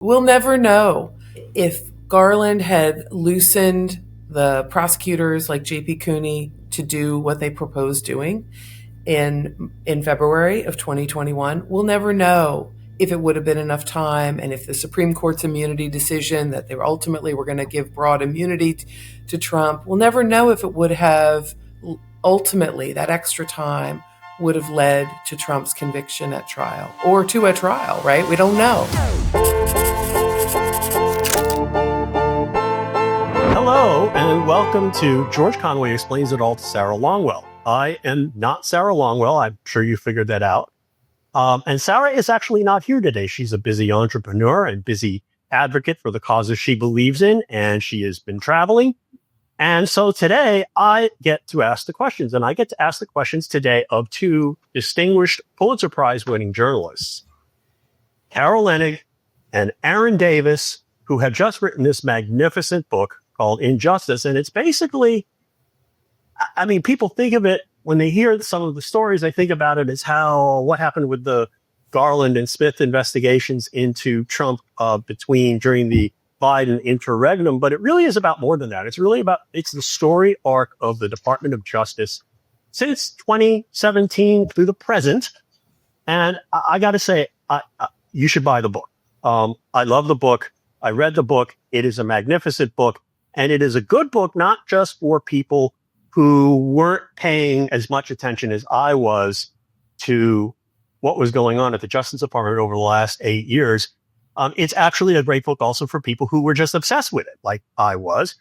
We'll never know. If Garland had loosened the prosecutors like J.P. Cooney to do what they proposed doing in February of 2021, we'll never know if it would have been enough time, and if the Supreme Court's immunity decision that they ultimately were going to give broad immunity to Trump, we'll never know if it would have ultimately, that extra time would have led to Trump's conviction at trial or to a trial, right? We don't know. Hello, and welcome to George Conway Explains It All to Sarah Longwell. I am not Sarah Longwell. I'm sure you figured that out. And Sarah is actually not here today. She's a busy entrepreneur and busy advocate for the causes she believes in, and she has been traveling. And so today I get to ask the questions, and I get to ask the questions today of two distinguished Pulitzer Prize winning journalists, Carol Leonnig and Aaron Davis, who have just written this magnificent book called Injustice. And it's basically, I mean, people think of it when they hear some of the stories, they think about it as what happened with the Garland and Smith investigations into Trump during the Biden interregnum. But it really is about more than that. It's the story arc of the Department of Justice since 2017 through the present. And I got to say, you should buy the book. I love the book. I read the book. It is a magnificent book. And it is a good book, not just for people who weren't paying as much attention as I was to what was going on at the Justice Department over the last 8 years. It's actually a great book also for people who were just obsessed with it, like I was.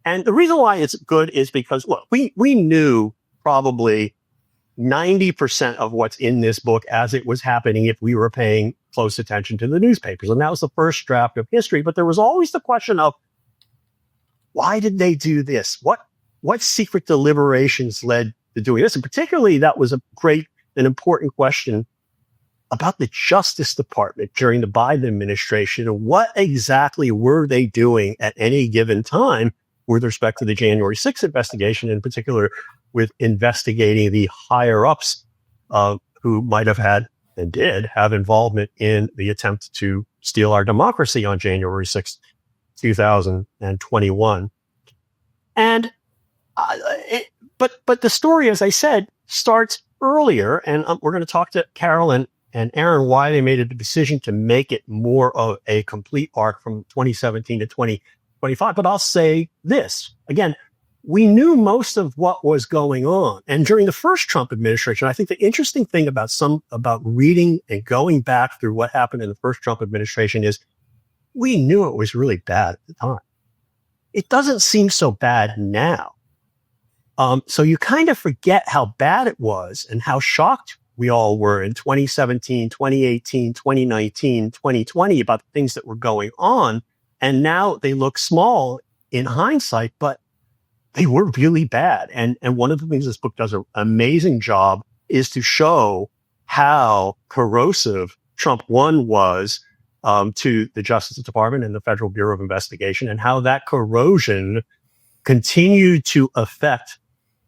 And the reason why it's good is because, look, we knew probably 90% of what's in this book as it was happening if we were paying close attention to the newspapers. And that was the first draft of history. But there was always the question of, why did they do this? What secret deliberations led to doing this? And particularly, that was an important question about the Justice Department during the Biden administration. And what exactly were they doing at any given time with respect to the January 6th investigation, in particular with investigating the higher ups who might have had and did have involvement in the attempt to steal our democracy on January 6th, 2021. And but the story, as I said, starts earlier. And we're going to talk to Carolyn and Aaron why they made a decision to make it more of a complete arc from 2017 to 2025. But I'll say this again. We knew most of what was going on. And during the first Trump administration, I think the interesting thing about reading and going back through what happened in the first Trump administration is we knew it was really bad at the time. It doesn't seem so bad now. So you kind of forget how bad it was and how shocked we all were in 2017, 2018, 2019, 2020 about the things that were going on. And now they look small in hindsight, but they were really bad. And one of the things this book does an amazing job is to show how corrosive Trump 1 was to the Justice Department and the Federal Bureau of Investigation, and how that corrosion continued to affect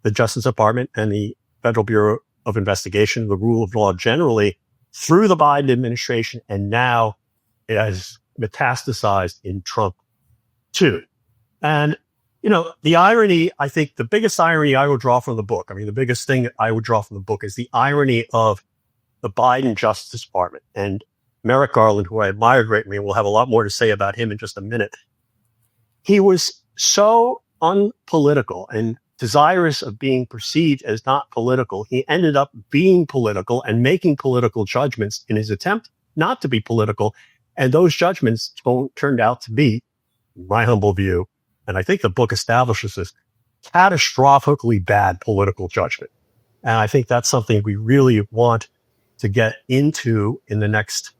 the Justice Department and the Federal Bureau of Investigation, the rule of law generally, through the Biden administration. And now it has metastasized in Trump 2. And the irony, I think the biggest irony I would draw from the book, the biggest thing that I would draw from the book is the irony of the Biden Justice Department. And Merrick Garland, who I admire greatly, and we'll have a lot more to say about him in just a minute. He was so unpolitical and desirous of being perceived as not political. He ended up being political and making political judgments in his attempt not to be political. And those judgments turned out to be, in my humble view, and I think the book establishes this, catastrophically bad political judgment. And I think that's something we really want to get into in the next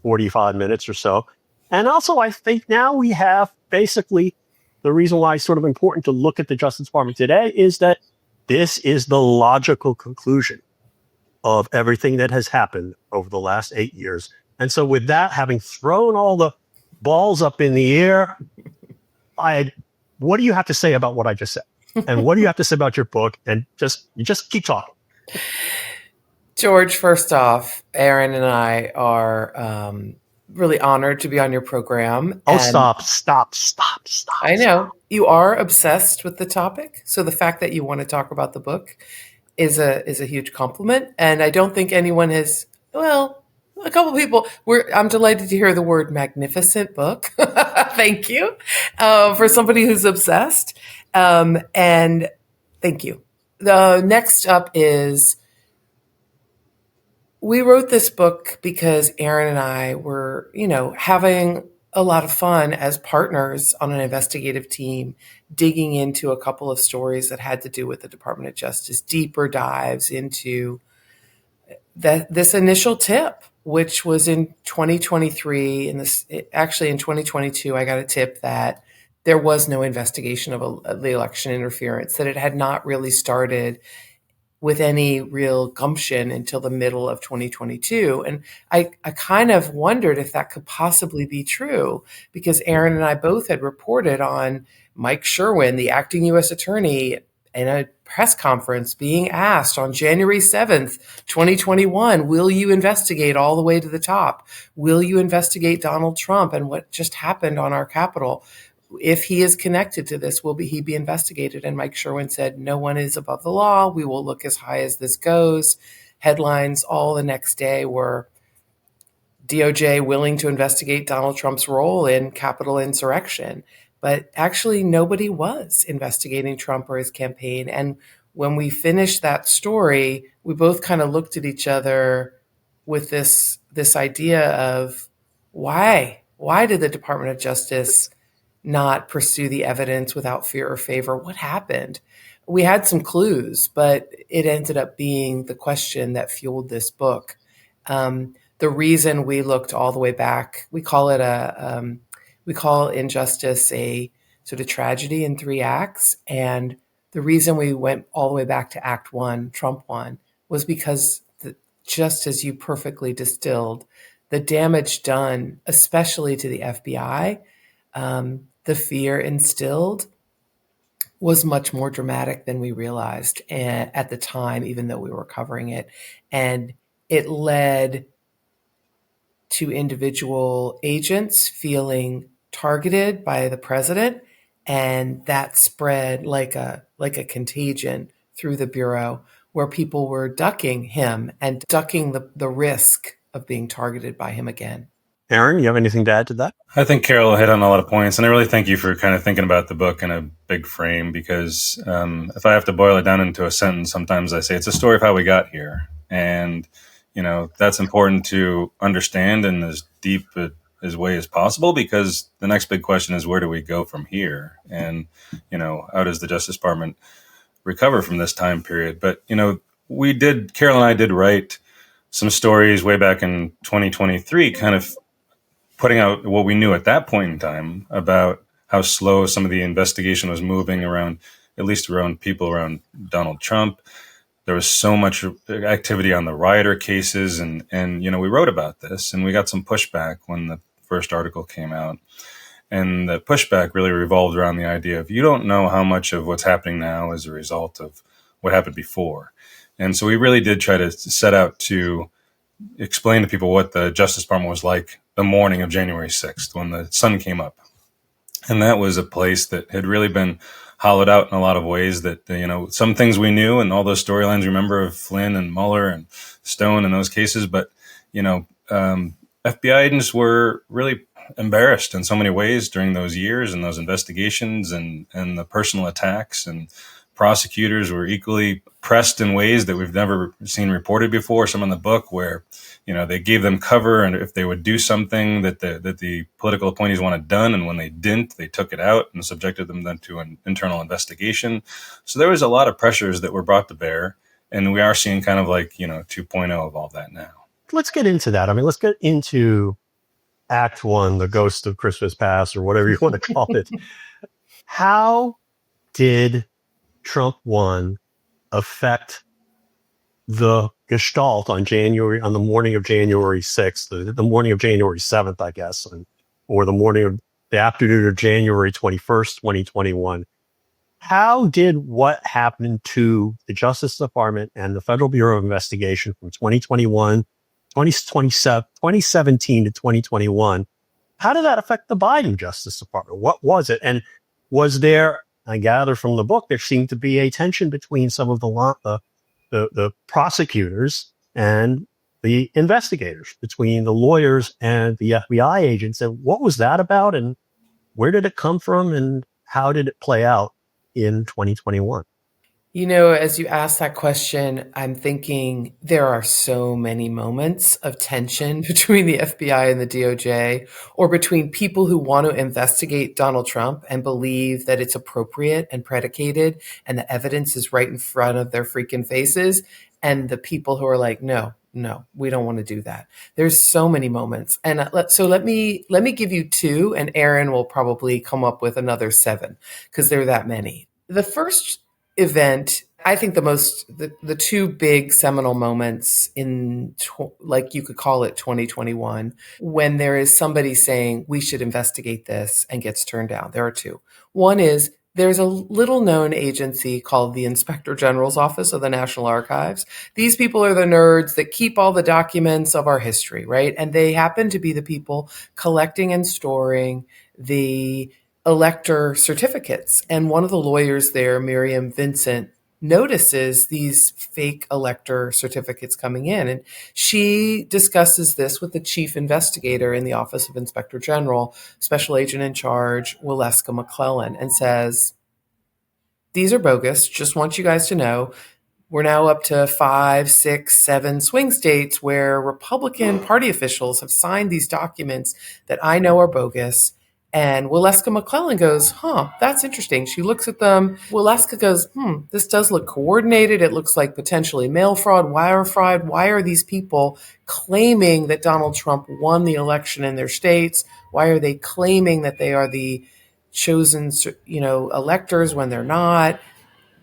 45 minutes or so. And also, I think now we have basically the reason why it's sort of important to look at the Justice Department today is that this is the logical conclusion of everything that has happened over the last 8 years. And so with that, having thrown all the balls up in the air, what do you have to say about what I just said? And what do you have to say about your book? And just keep talking. George, first off, Aaron and I are really honored to be on your program. Oh, And stop. I know you are obsessed with the topic. So the fact that you want to talk about the book is a huge compliment. And I don't think anyone has, well, a couple people I'm delighted to hear the word magnificent book. Thank you. For somebody who's obsessed. And thank you. The next up is, we wrote this book because Aaron and I were, having a lot of fun as partners on an investigative team, digging into a couple of stories that had to do with the Department of Justice, deeper dives into this initial tip, which was in 2023. Actually in 2022, I got a tip that there was no investigation of the election interference, that it had not really started with any real gumption until the middle of 2022. And I kind of wondered if that could possibly be true, because Aaron and I both had reported on Mike Sherwin, the acting U.S. attorney, in a press conference being asked on January 7th, 2021, will you investigate all the way to the top? Will you investigate Donald Trump and what just happened on our Capitol? If he is connected to this, he be investigated? And Mike Sherwin said, no one is above the law. We will look as high as this goes. Headlines all the next day were DOJ willing to investigate Donald Trump's role in Capitol insurrection. But actually, nobody was investigating Trump or his campaign. And when we finished that story, we both kind of looked at each other with this idea of why did the Department of Justice not pursue the evidence without fear or favor? What happened? We had some clues, but it ended up being the question that fueled this book. The reason we looked all the way back, we call injustice a sort of tragedy in three acts. And the reason we went all the way back to Act One, Trump one, was because just as you perfectly distilled, the damage done, especially to the FBI, the fear instilled, was much more dramatic than we realized at the time, even though we were covering it. And it led to individual agents feeling targeted by the president, and that spread like a contagion through the Bureau, where people were ducking him and ducking the risk of being targeted by him again. Aaron, you have anything to add to that? I think Carol hit on a lot of points, and I really thank you for kind of thinking about the book in a big frame, because if I have to boil it down into a sentence, sometimes I say it's a story of how we got here. And, that's important to understand in as deep as way as possible, because the next big question is, where do we go from here? And, how does the Justice Department recover from this time period? But, Carol and I did write some stories way back in 2023, kind of putting out what we knew at that point in time about how slow some of the investigation was moving around, at least around people around Donald Trump. There was so much activity on the rioter cases, and we wrote about this, and we got some pushback when the first article came out. And the pushback really revolved around the idea of, you don't know how much of what's happening now is a result of what happened before. And so we really did try to set out to explain to people what the Justice Department was like the morning of January 6th, when the sun came up. And that was a place that had really been hollowed out in a lot of ways, that, some things we knew, and all those storylines, remember, of Flynn and Mueller and Stone and those cases. But, FBI agents were really embarrassed in so many ways during those years and those investigations and the personal attacks, and prosecutors were equally pressed in ways that we've never seen reported before. Some in the book where, they gave them cover, and if they would do something that the political appointees wanted done, and when they didn't, they took it out and subjected them then to an internal investigation. So there was a lot of pressures that were brought to bear, and we are seeing kind of like, 2.0 of all that now. Let's get into that. I mean, let's get into Act One, the ghost of Christmas past, or whatever you want to call it. How did Trump 1 affect the gestalt on the morning of January 6th, the morning of January 7th, I guess, or the afternoon of January 21st, 2021? How did what happened to the Justice Department and the Federal Bureau of Investigation from 2021, 2017 to 2021. How did that affect the Biden Justice Department? What was it? And was there, I gather from the book, there seemed to be a tension between some of the prosecutors and the investigators, between the lawyers and the FBI agents. And what was that about? And where did it come from? And how did it play out in 2021? You know, as you ask that question, I'm thinking there are so many moments of tension between the FBI and the DOJ, or between people who want to investigate Donald Trump and believe that it's appropriate and predicated and the evidence is right in front of their freaking faces, and the people who are like, no, we don't want to do that. There's so many moments. And let me give you two, and Aaron will probably come up with another 7 because there are that many. The first event, I think the two big seminal moments in, like you could call it 2021, when there is somebody saying we should investigate this and gets turned down. There are two. One is there's a little known agency called the Inspector General's Office of the National Archives. These people are the nerds that keep all the documents of our history, right? And they happen to be the people collecting and storing the elector certificates. And one of the lawyers there, Miriam Vincent, notices these fake elector certificates coming in. And she discusses this with the chief investigator in the Office of Inspector General, Special Agent in Charge, Waleska McClellan, and says, these are bogus. Just want you guys to know, we're now up to 5, 6, 7 swing states where Republican Party officials have signed these documents that I know are bogus. And Waleska McClellan goes, that's interesting. She looks at them. Waleska goes, this does look coordinated. It looks like potentially mail fraud, wire fraud. Why are these people claiming that Donald Trump won the election in their states? Why are they claiming that they are the chosen, electors when they're not?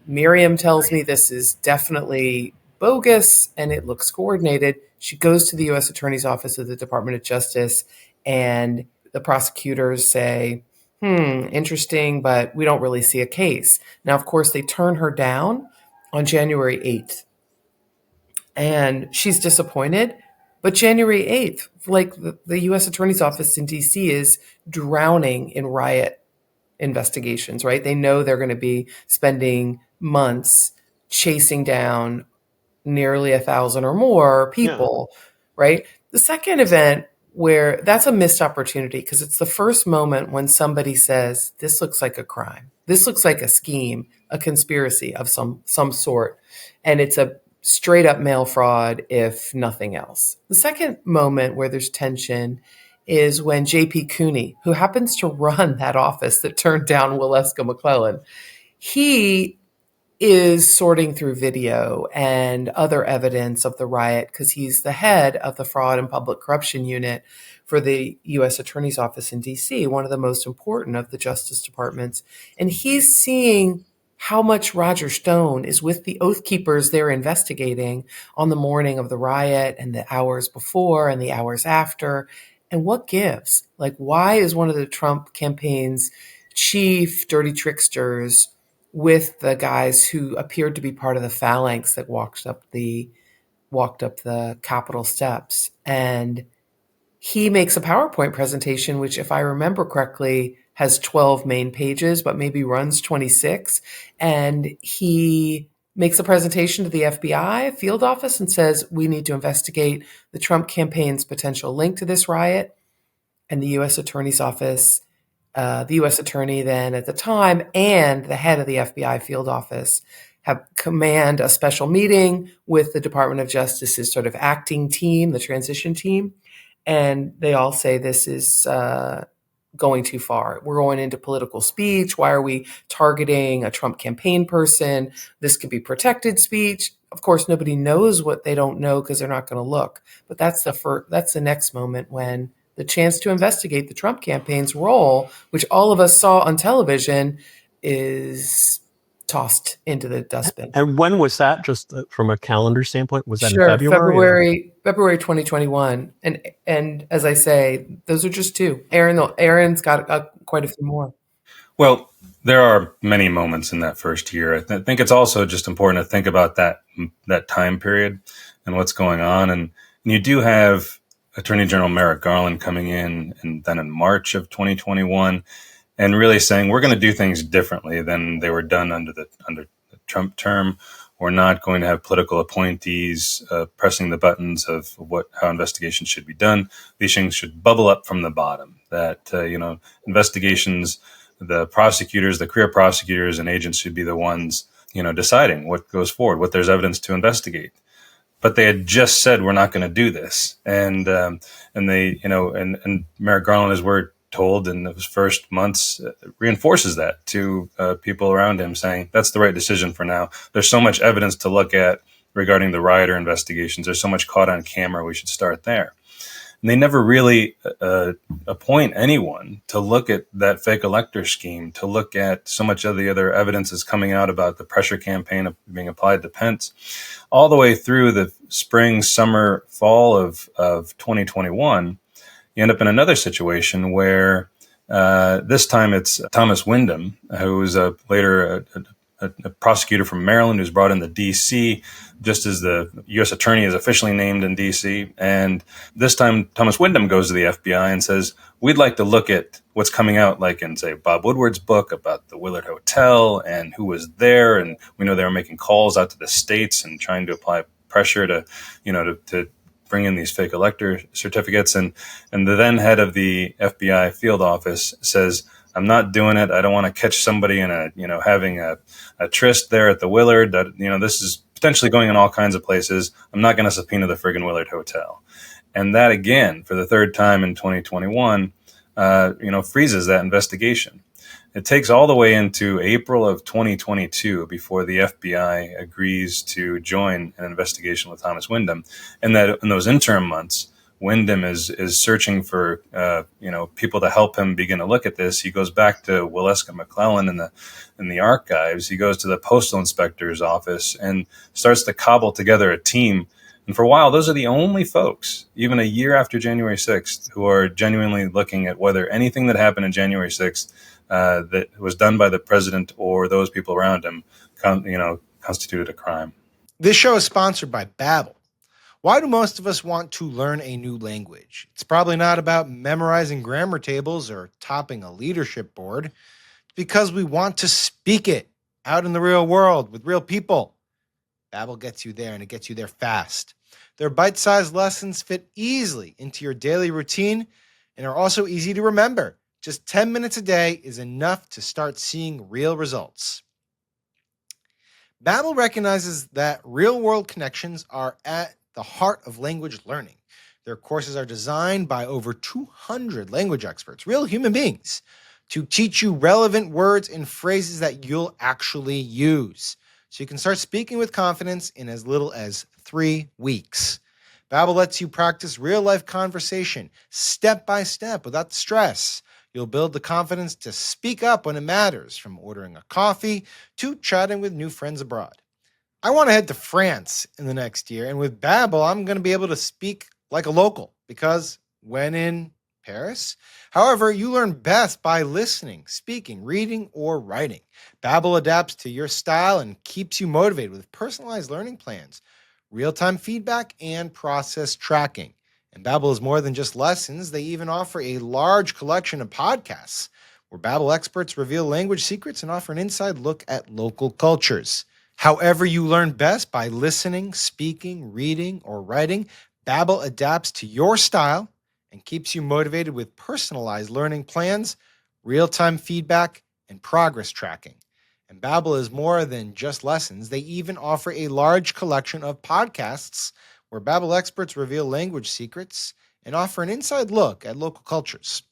Miriam tells me this is definitely bogus and it looks coordinated. She goes to the U.S. Attorney's Office of the Department of Justice, and the prosecutors say, interesting, but we don't really see a case. Now, of course, they turn her down on January 8th. And she's disappointed. But January 8th, like the U.S. Attorney's Office in D.C. is drowning in riot investigations, right? They know they're going to be spending months chasing down nearly 1,000 or more people, right? The second event, where that's a missed opportunity, because it's the first moment when somebody says, this looks like a crime. This looks like a scheme, a conspiracy of some sort. And it's a straight up mail fraud, if nothing else. The second moment where there's tension is when J.P. Cooney, who happens to run that office that turned down Waleska McClellan, he is sorting through video and other evidence of the riot because he's the head of the Fraud and Public Corruption Unit for the U.S. Attorney's Office in D.C., one of the most important of the Justice Departments. And he's seeing how much Roger Stone is with the Oath Keepers they're investigating on the morning of the riot and the hours before and the hours after. And what gives? Like, why is one of the Trump campaign's chief dirty tricksters with the guys who appeared to be part of the phalanx that walked up the Capitol steps? And he makes a PowerPoint presentation, which, if I remember correctly, has 12 main pages, but maybe runs 26. And he makes a presentation to the FBI field office and says, we need to investigate the Trump campaign's potential link to this riot. And the U.S. Attorney's Office, the U.S. Attorney then at the time, and the head of the FBI field office have command a special meeting with the Department of Justice's sort of acting team, the transition team. And they all say this is going too far. We're going into political speech. Why are we targeting a Trump campaign person? This could be protected speech. Of course, nobody knows what they don't know because they're not going to look. But that's the next moment when the chance to investigate the Trump campaign's role, which all of us saw on television, is tossed into the dustbin. And when was that, just from a calendar standpoint? Was that in February? February 2021. And as I say, those are just two. Aaron's got quite a few more. Well, there are many moments in that first year. I think it's also just important to think about that time period and what's going on. And And you do have Attorney General Merrick Garland coming in, and then in March of 2021, and really saying we're going to do things differently than they were done under the Trump term. We're not going to have political appointees pressing the buttons of how investigations should be done. These things should bubble up from the bottom. That investigations, the prosecutors, the career prosecutors, and agents should be the ones deciding what goes forward, what there's evidence to investigate. But they had just said we're not going to do this, and they and Merrick Garland, as we're told in those first months, reinforces that to people around him, saying that's the right decision for now. There's so much evidence to look at regarding the rioter investigations. There's so much caught on camera. We should start there. And they never really appoint anyone to look at that fake elector scheme, to look at so much of the other evidence that's coming out about the pressure campaign being applied to Pence, all the way through the spring, summer, fall of 2021. You end up in another situation where this time it's Thomas Wyndham, who was later a prosecutor from Maryland who's brought into D.C. just as the U.S. attorney is officially named in D.C. And this time Thomas Wyndham goes to the FBI and says, we'd like to look at what's coming out, like in, say, Bob Woodward's book about the Willard Hotel and who was there. And we know they were making calls out to the states and trying to apply pressure to bring in these fake elector certificates. And the then head of the FBI field office says, I'm not doing it. I don't want to catch somebody in having a tryst there at the Willard. This is potentially going in all kinds of places. I'm not going to subpoena the friggin' Willard Hotel. And that, again, for the third time in 2021, freezes that investigation. It takes all the way into April of 2022 before the FBI agrees to join an investigation with Thomas Wyndham. And that in those interim months, Wyndham is searching for people to help him begin to look at this. He goes back to Waleska McClellan in the archives. He goes to the postal inspector's office and starts to cobble together a team. And for a while, those are the only folks, even a year after January 6th, who are genuinely looking at whether anything that happened on January 6th that was done by the president or those people around him, constituted a crime. This show is sponsored by Babbel. Why do most of us want to learn a new language? It's probably not about memorizing grammar tables or topping a leadership board. It's because we want to speak it out in the real world with real people. Babbel gets you there, and it gets you there fast. Their bite-sized lessons fit easily into your daily routine and are also easy to remember. Just 10 minutes a day is enough to start seeing real results. Babbel recognizes that real-world connections are at the heart of language learning. Their courses are designed by over 200 language experts, real human beings, to teach you relevant words and phrases that you'll actually use, so you can start speaking with confidence in as little as 3 weeks. Babbel lets you practice real-life conversation, step by step, without the stress. You'll build the confidence to speak up when it matters, from ordering a coffee to chatting with new friends abroad. I want to head to France in the next year, and with Babbel, I'm going to be able to speak like a local, because when in Paris, however, you learn best by listening, speaking, reading, or writing. Babbel adapts to your style and keeps you motivated with personalized learning plans, real-time feedback, and process tracking. And Babbel is more than just lessons. They even offer a large collection of podcasts where Babbel experts reveal language secrets and offer an inside look at local cultures. However you learn best, by listening, speaking, reading, or writing, Babbel adapts to your style and keeps you motivated with personalized learning plans, real-time feedback, and progress tracking. And Babbel is more than just lessons. They even offer a large collection of podcasts where Babbel experts reveal language secrets and offer an inside look at local cultures.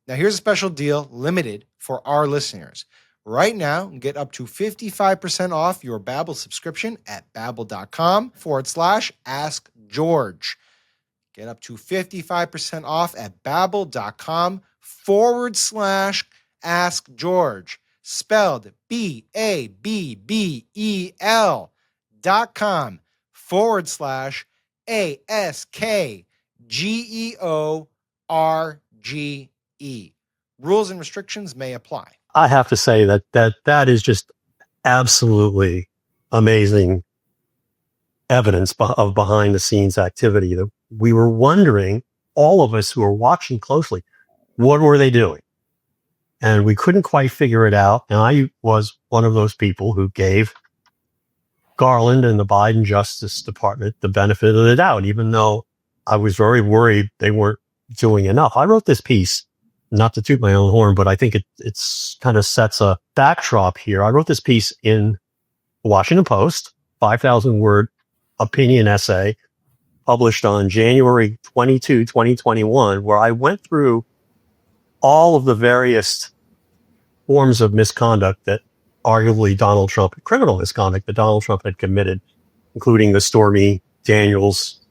Now, here's a special deal limited for our listeners. Right now, get up to 55% off your Babbel subscription at babbel.com/askgeorge. Get up to 55% off at babbel.com/askgeorge. Spelled BABBEL.com/ASKGEORGE. Rules and restrictions may apply. I have to say that is just absolutely amazing evidence of behind the scenes activity that we were wondering, all of us who were watching closely, what were they doing? And we couldn't quite figure it out. And I was one of those people who gave Garland and the Biden Justice Department the benefit of the doubt, even though I was very worried they weren't doing enough. I wrote this piece, not to toot my own horn, but I think it's kind of sets a backdrop here. I wrote this piece in the Washington Post, 5,000 word opinion essay published on January 22, 2021, where I went through all of the various forms of misconduct that arguably Donald Trump, criminal misconduct that Donald Trump had committed, including the Stormy Daniels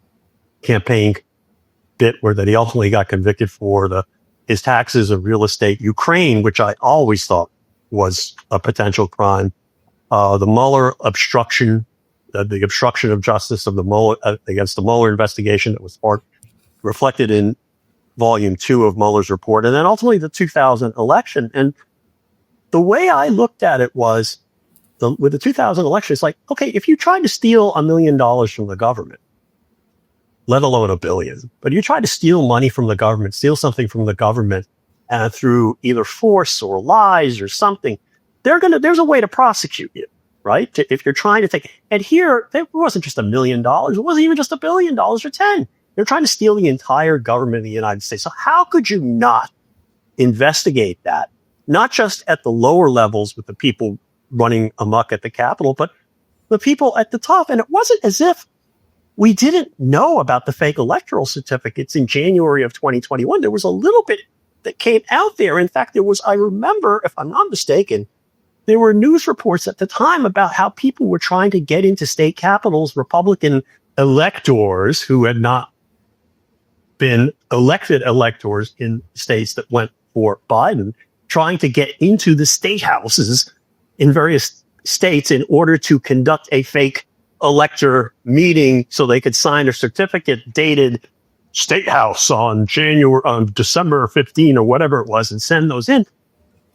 campaign bit where that he ultimately got convicted for, his taxes of real estate, Ukraine, which I always thought was a potential crime, the Mueller obstruction, the obstruction of justice of the Mueller against the Mueller investigation that was reflected in volume 2 of Mueller's report, and then ultimately the 2000 election. And the way I looked at it was, with the 2000 election, it's like, okay, if you tried to steal $1 million from the government, let alone $1 billion, but you try to steal money from the government, steal something from the government through either force or lies or something, there's a way to prosecute you, right? If you're trying to take, and here, it wasn't just $1 million. It wasn't even just $1 billion or 10. They're trying to steal the entire government of the United States. So how could you not investigate that? Not just at the lower levels with the people running amok at the Capitol, but the people at the top. And it wasn't as if we didn't know about the fake electoral certificates in January of 2021. There was a little bit that came out there. In fact, I remember, if I'm not mistaken, there were news reports at the time about how people were trying to get into state capitals, Republican electors who had not been elected electors in states that went for Biden, trying to get into the state houses in various states in order to conduct a fake elector meeting so they could sign a certificate dated State House on December 15 or whatever it was and send those in.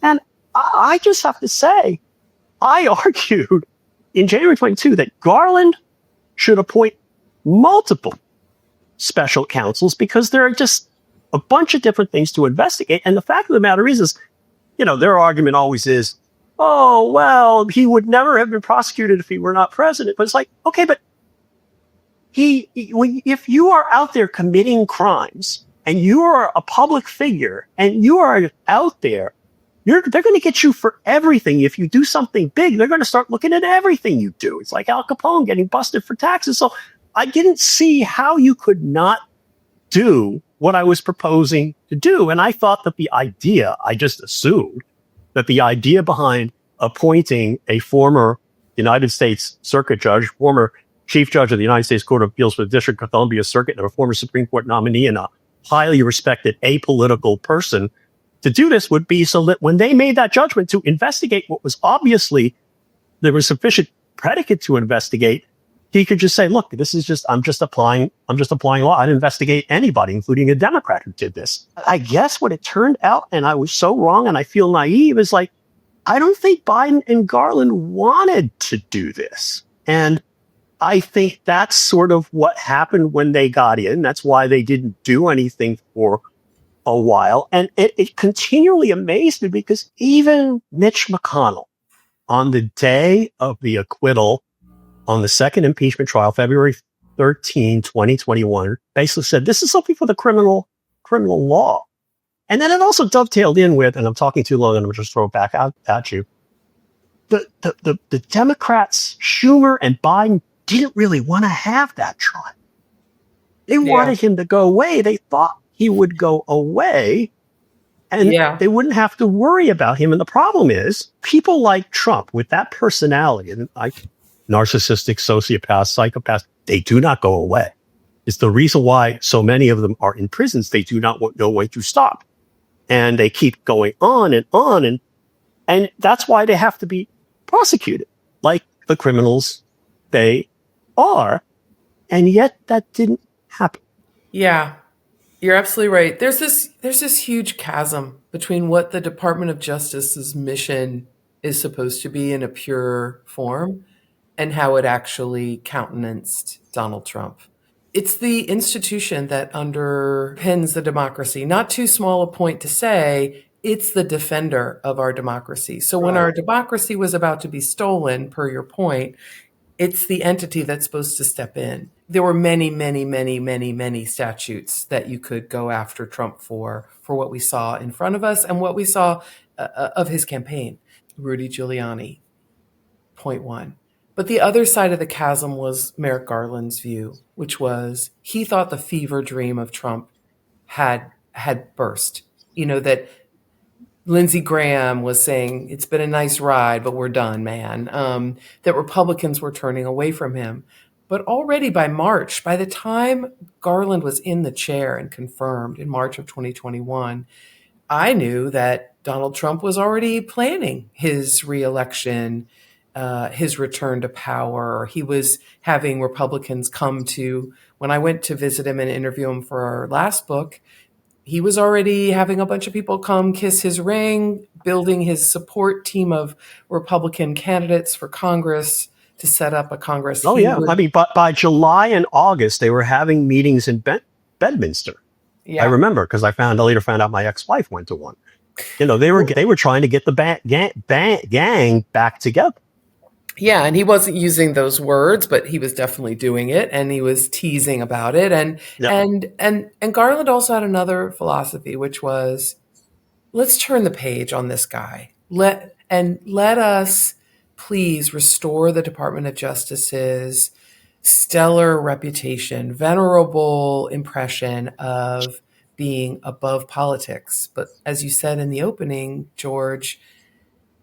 And I just have to say, I argued in January 22 that Garland should appoint multiple special counsels because there are just a bunch of different things to investigate. And the fact of the matter is, their argument always is, oh, well, he would never have been prosecuted if he were not president. But it's like, okay, but if you are out there committing crimes and you are a public figure and you are out there, they're going to get you for everything. If you do something big, they're going to start looking at everything you do. It's like Al Capone getting busted for taxes. So I didn't see how you could not do what I was proposing to do. And I thought that I just assumed that the idea behind appointing a former United States Circuit Judge, former Chief Judge of the United States Court of Appeals for the District of Columbia Circuit, and a former Supreme Court nominee and a highly respected apolitical person to do this would be so that when they made that judgment to investigate what was obviously there was sufficient predicate to investigate, he could just say, look, I'm just applying law. I'd investigate anybody, including a Democrat who did this. I guess what it turned out, and I was so wrong and I feel naive, is like, I don't think Biden and Garland wanted to do this. And I think that's sort of what happened when they got in. That's why they didn't do anything for a while. And it continually amazed me because even Mitch McConnell, on the day of the acquittal on the second impeachment trial, February 13, 2021, basically said, this is something for the criminal law. And then it also dovetailed in with, and I'm talking too long and I'm just throw it back out at you. The Democrats, Schumer and Biden, didn't really want to have that trial. They wanted him to go away. They thought he would go away and they wouldn't have to worry about him. And the problem is people like Trump with that personality and narcissistic sociopaths, psychopaths, they do not go away. It's the reason why so many of them are in prisons. They do not know when to stop. And they keep going on and on. And that's why they have to be prosecuted like the criminals they are. And yet that didn't happen. Yeah, you're absolutely right. There's this huge chasm between what the Department of Justice's mission is supposed to be in a pure form and how it actually countenanced Donald Trump. It's the institution that underpins the democracy. Not too small a point to say it's the defender of our democracy. So when our democracy was about to be stolen, per your point, it's the entity that's supposed to step in. There were many statutes that you could go after Trump for what we saw in front of us and what we saw of his campaign. Rudy Giuliani, point one. But the other side of the chasm was Merrick Garland's view, which was he thought the fever dream of Trump had burst. That Lindsey Graham was saying, it's been a nice ride, but we're done, man. That Republicans were turning away from him. But already by March, by the time Garland was in the chair and confirmed in March of 2021, I knew that Donald Trump was already planning his reelection, his return to power. He was having Republicans come to, when I went to visit him and interview him for our last book, he was already having a bunch of people come kiss his ring, building his support team of Republican candidates for Congress to set up a Congress. Oh, yeah. I mean, by July and August, they were having meetings in Bedminster. Yeah. I remember because I later found out my ex-wife went to one. They were trying to get the gang back together. Yeah, and he wasn't using those words, but he was definitely doing it, and he was teasing about it. And Garland also had another philosophy, which was, let's turn the page on this guy. Let us please restore the Department of Justice's stellar reputation, venerable impression of being above politics. But as you said in the opening, George,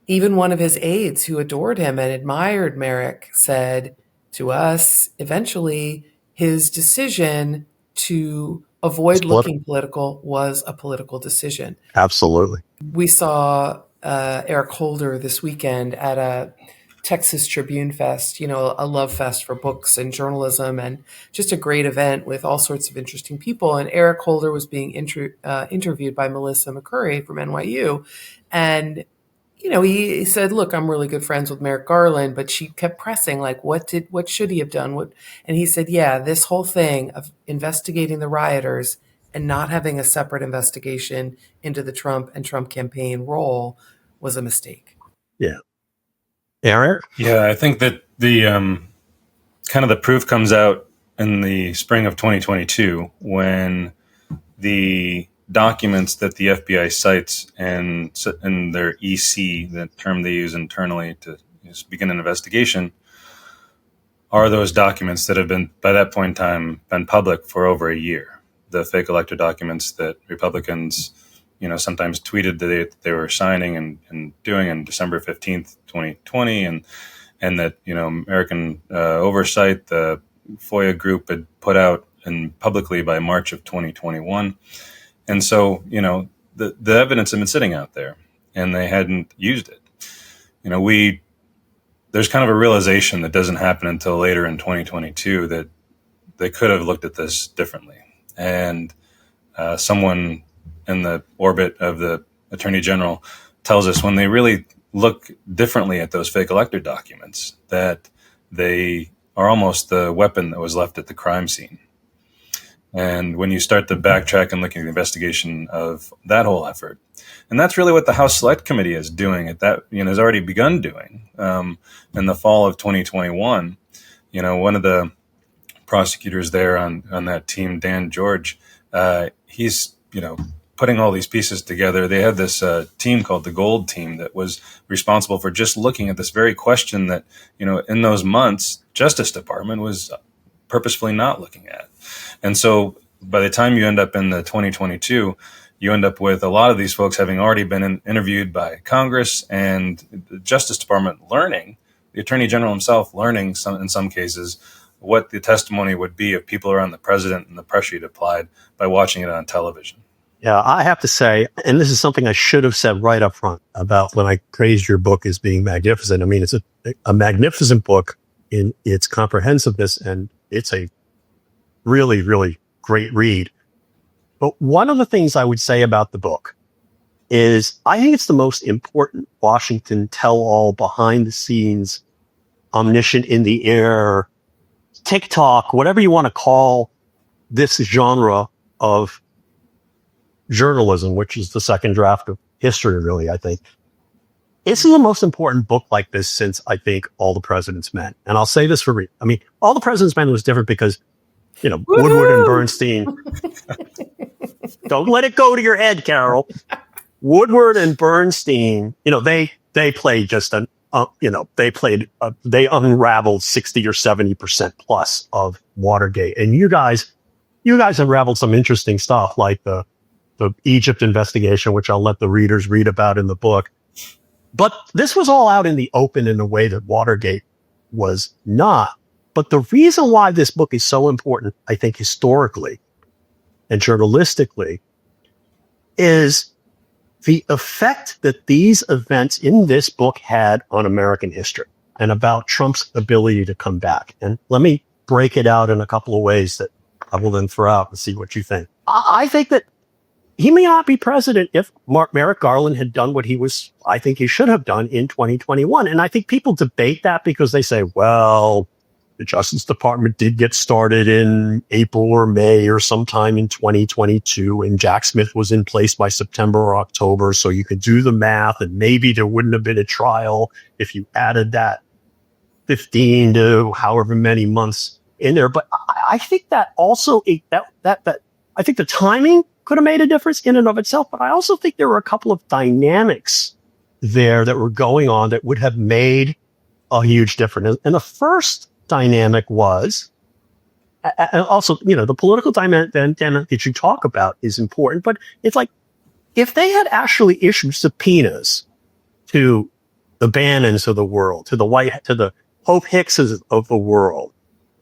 even one of his aides who adored him and admired Merrick said to us, eventually, his decision to avoid looking political was a political decision. Absolutely. We saw Eric Holder this weekend at a Texas Tribune Fest, a love fest for books and journalism, and just a great event with all sorts of interesting people. And Eric Holder was being interviewed by Melissa McCurry from NYU. And he said, look, I'm really good friends with Merrick Garland, but she kept pressing, like, what should he have done? And he said, yeah, this whole thing of investigating the rioters and not having a separate investigation into the Trump and Trump campaign role was a mistake. Yeah. Eric? Yeah, I think that the kind of the proof comes out in the spring of 2022 when the documents that the FBI cites and their EC, the term they use internally to begin an investigation, are those documents that have been, by that point in time, been public for over a year. The fake elector documents that Republicans, sometimes tweeted that they were signing and doing on December 15th, 2020, and that, American Oversight, the FOIA group, had put out and publicly by March of 2021. And so, the evidence had been sitting out there and they hadn't used it. There's kind of a realization that doesn't happen until later in 2022 that they could have looked at this differently. And someone in the orbit of the Attorney General tells us when they really look differently at those fake elector documents, that they are almost the weapon that was left at the crime scene. And when you start to backtrack and look at the investigation of that whole effort, and that's really what the House Select Committee is doing has already begun doing. In the fall of 2021, one of the prosecutors there on that team, Dan George, he's, putting all these pieces together. They had this team called the Gold Team that was responsible for just looking at this very question that, in those months, Justice Department was purposefully not looking at. And so by the time you end up in the 2022, you end up with a lot of these folks having already been interviewed by Congress and the Justice Department learning, the Attorney General himself learning in some cases what the testimony would be of people around the president and the pressure he'd applied by watching it on television. Yeah, I have to say, and this is something I should have said right up front about when I praised your book as being magnificent. I mean, it's a magnificent book in its comprehensiveness, and it's a really, really great read. But one of the things I would say about the book is I think it's the most important Washington tell-all behind the scenes omniscient in the air, TikTok, whatever you want to call this genre of journalism, which is the second draft of history, really, I think. This is the most important book like this since, I think, All the President's Men. And I'll say this All the President's Men was different because, Woodward and Bernstein. Don't let it go to your head, Carol. Woodward and Bernstein, they played they unraveled 60 or 70% plus of Watergate. And you guys unraveled some interesting stuff like the Egypt investigation, which I'll let the readers read about in the book. But this was all out in the open in a way that Watergate was not. But the reason why this book is so important, I think, historically and journalistically, is the effect that these events in this book had on American history and about Trump's ability to come back. And let me break it out in a couple of ways that I will then throw out and see what you think. I think that he may not be president if Merrick Garland had done what I think he should have done in 2021. And I think people debate that because they say, well, the Justice Department did get started in April or May or sometime in 2022, and Jack Smith was in place by September or October. So you could do the math, and maybe there wouldn't have been a trial if you added that 15 to however many months in there. But I think that also I think the timing could have made a difference in and of itself. But I also think there were a couple of dynamics there that were going on that would have made a huge difference. And the first dynamic was, and also, the political dynamic that you talk about is important, but it's like, if they had actually issued subpoenas to the Bannons of the world, to the Hope Hickses of the world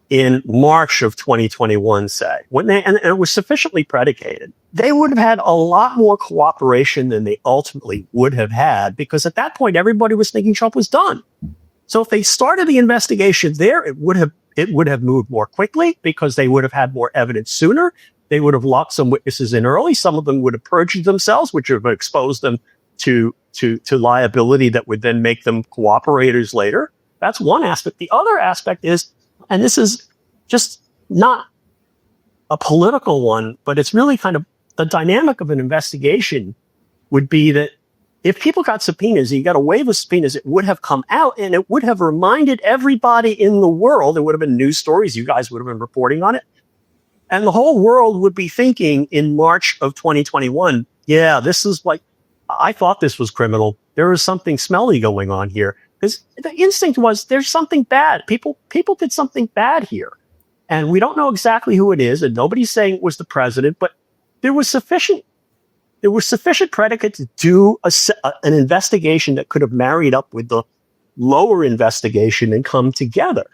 in March of 2021, say, and it was sufficiently predicated, they would have had a lot more cooperation than they ultimately would have had, because at that point, everybody was thinking Trump was done. So if they started the investigation there, it would have moved more quickly because they would have had more evidence sooner. They would have locked some witnesses in early. Some of them would have perjured themselves, which would have exposed them to liability that would then make them cooperators later. That's one aspect. The other aspect is, and this is just not a political one, but it's really kind of the dynamic of an investigation would be that if people got subpoenas, you got a wave of subpoenas, it would have come out and it would have reminded everybody in the world. There would have been news stories. You guys would have been reporting on it. And the whole world would be thinking in March of 2021, yeah, this is like, I thought this was criminal. There is something smelly going on here. Because the instinct was there's something bad. People did something bad here. And we don't know exactly who it is. And nobody's saying it was the president, but there was sufficient predicate to do an investigation that could have married up with the lower investigation and come together.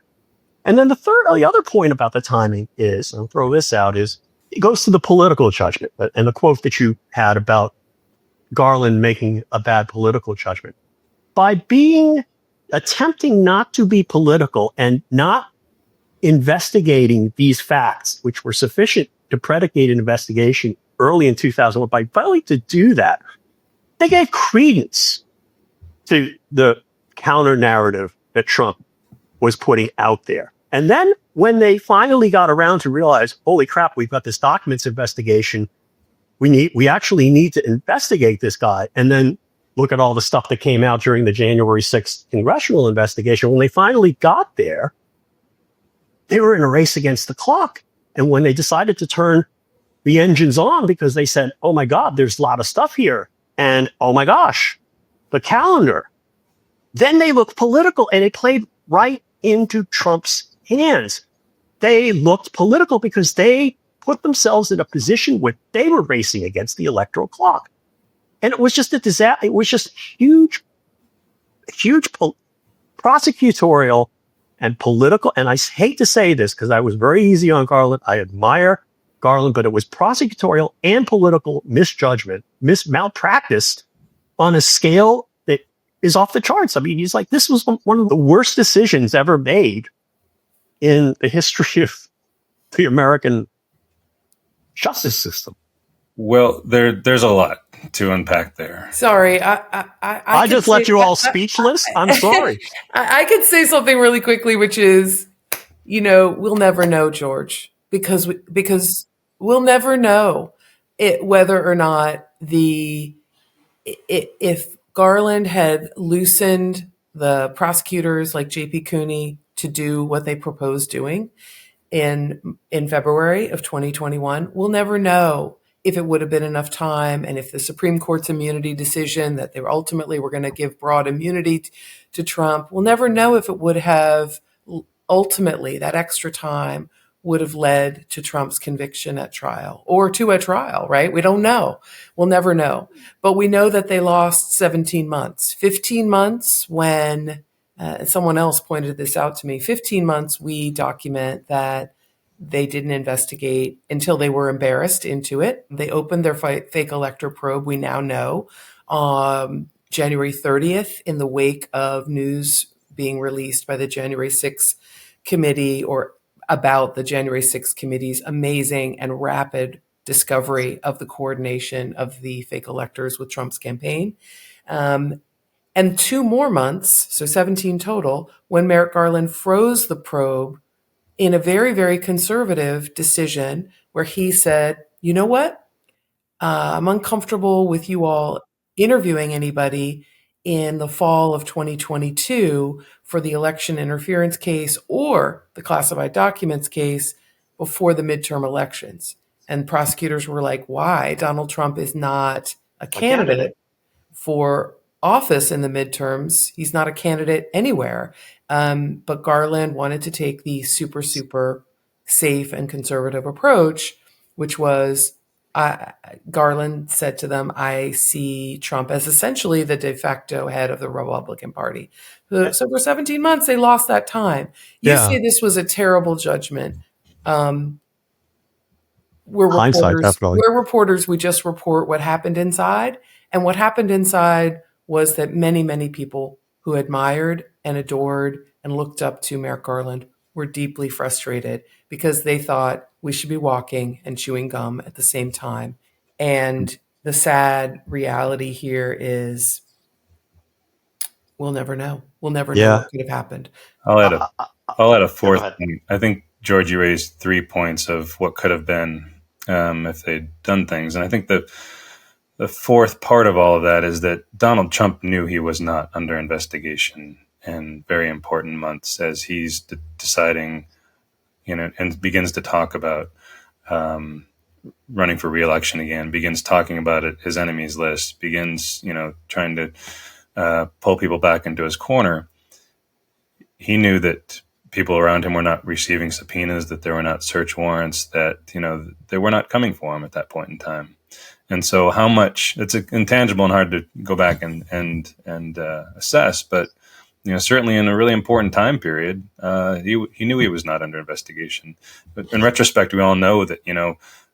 And then the other point about the timing is, I'll throw this out, is it goes to the political judgment and the quote that you had about Garland making a bad political judgment. By attempting not to be political and not investigating these facts, which were sufficient to predicate an investigation early in 2001, by failing to do that, they gave credence to the counter narrative that Trump was putting out there. And then when they finally got around to realize, holy crap, we've got this documents investigation. We actually need to investigate this guy. And then look at all the stuff that came out during the January 6th congressional investigation. When they finally got there, they were in a race against the clock. And when they decided to turn the engines on because they said, oh my God, there's a lot of stuff here. And oh my gosh, the calendar. Then they looked political and it played right into Trump's hands. They looked political because they put themselves in a position where they were racing against the electoral clock. And it was just a disaster. It was just huge prosecutorial and political. And I hate to say this because I was very easy on Garland. I admire Garland, but it was prosecutorial and political misjudgment, malpractice on a scale that is off the charts. I mean, he's like, this was one of the worst decisions ever made in the history of the American justice system. Well, there's a lot. to unpack there. Sorry, I just let you all speechless. I'm sorry. I could say something really quickly, which is, we'll never know, George, because we'll never know whether or not if Garland had loosened the prosecutors like JP Cooney to do what they proposed doing in February of 2021, we'll never know if it would have been enough time, and if the Supreme Court's immunity decision that they ultimately were going to give broad immunity to Trump, we'll never know if it would have ultimately, that extra time would have led to Trump's conviction at trial or to a trial, right? We don't know. We'll never know. But we know that they lost 17 months, 15 months when someone else pointed this out to me. 15 months we document that they didn't investigate until they were embarrassed into it. They opened their fake elector probe, we now know, January 30th in the wake of news being released by the January 6th committee, or about the January 6th committee's amazing and rapid discovery of the coordination of the fake electors with Trump's campaign. And 2 more months, so 17 total, when Merrick Garland froze the probe in a very, very conservative decision where he said, you know what? I'm uncomfortable with you all interviewing anybody in the fall of 2022 for the election interference case or the classified documents case before the midterm elections. And prosecutors were like, why? Donald Trump is not a candidate for office in the midterms. He's not a candidate anywhere. But Garland wanted to take the super, super safe and conservative approach, which was, Garland said to them, I see Trump as essentially the de facto head of the Republican Party. So for 17 months, they lost that time. You say this was a terrible judgment. We're Hindsight, reporters. definitely. We're reporters. We just report what happened inside. And what happened inside was that many, many people who admired and adored and looked up to Merrick Garland were deeply frustrated because they thought we should be walking and chewing gum at the same time. And the sad reality here is we'll never know. We'll never know what could have happened. I'll add a fourth point. I think, George, you raised 3 points of what could have been if they'd done things. And I think the fourth part of all of that is that Donald Trump knew he was not under investigation in very important months as he's deciding, and begins to talk about running for re-election again, begins talking about it, his enemies list, begins, trying to pull people back into his corner. He knew that people around him were not receiving subpoenas, that there were not search warrants, that, they were not coming for him at that point in time. And so how much, it's intangible and hard to go back and assess, but, certainly in a really important time period, he knew he was not under investigation. But in retrospect, we all know that,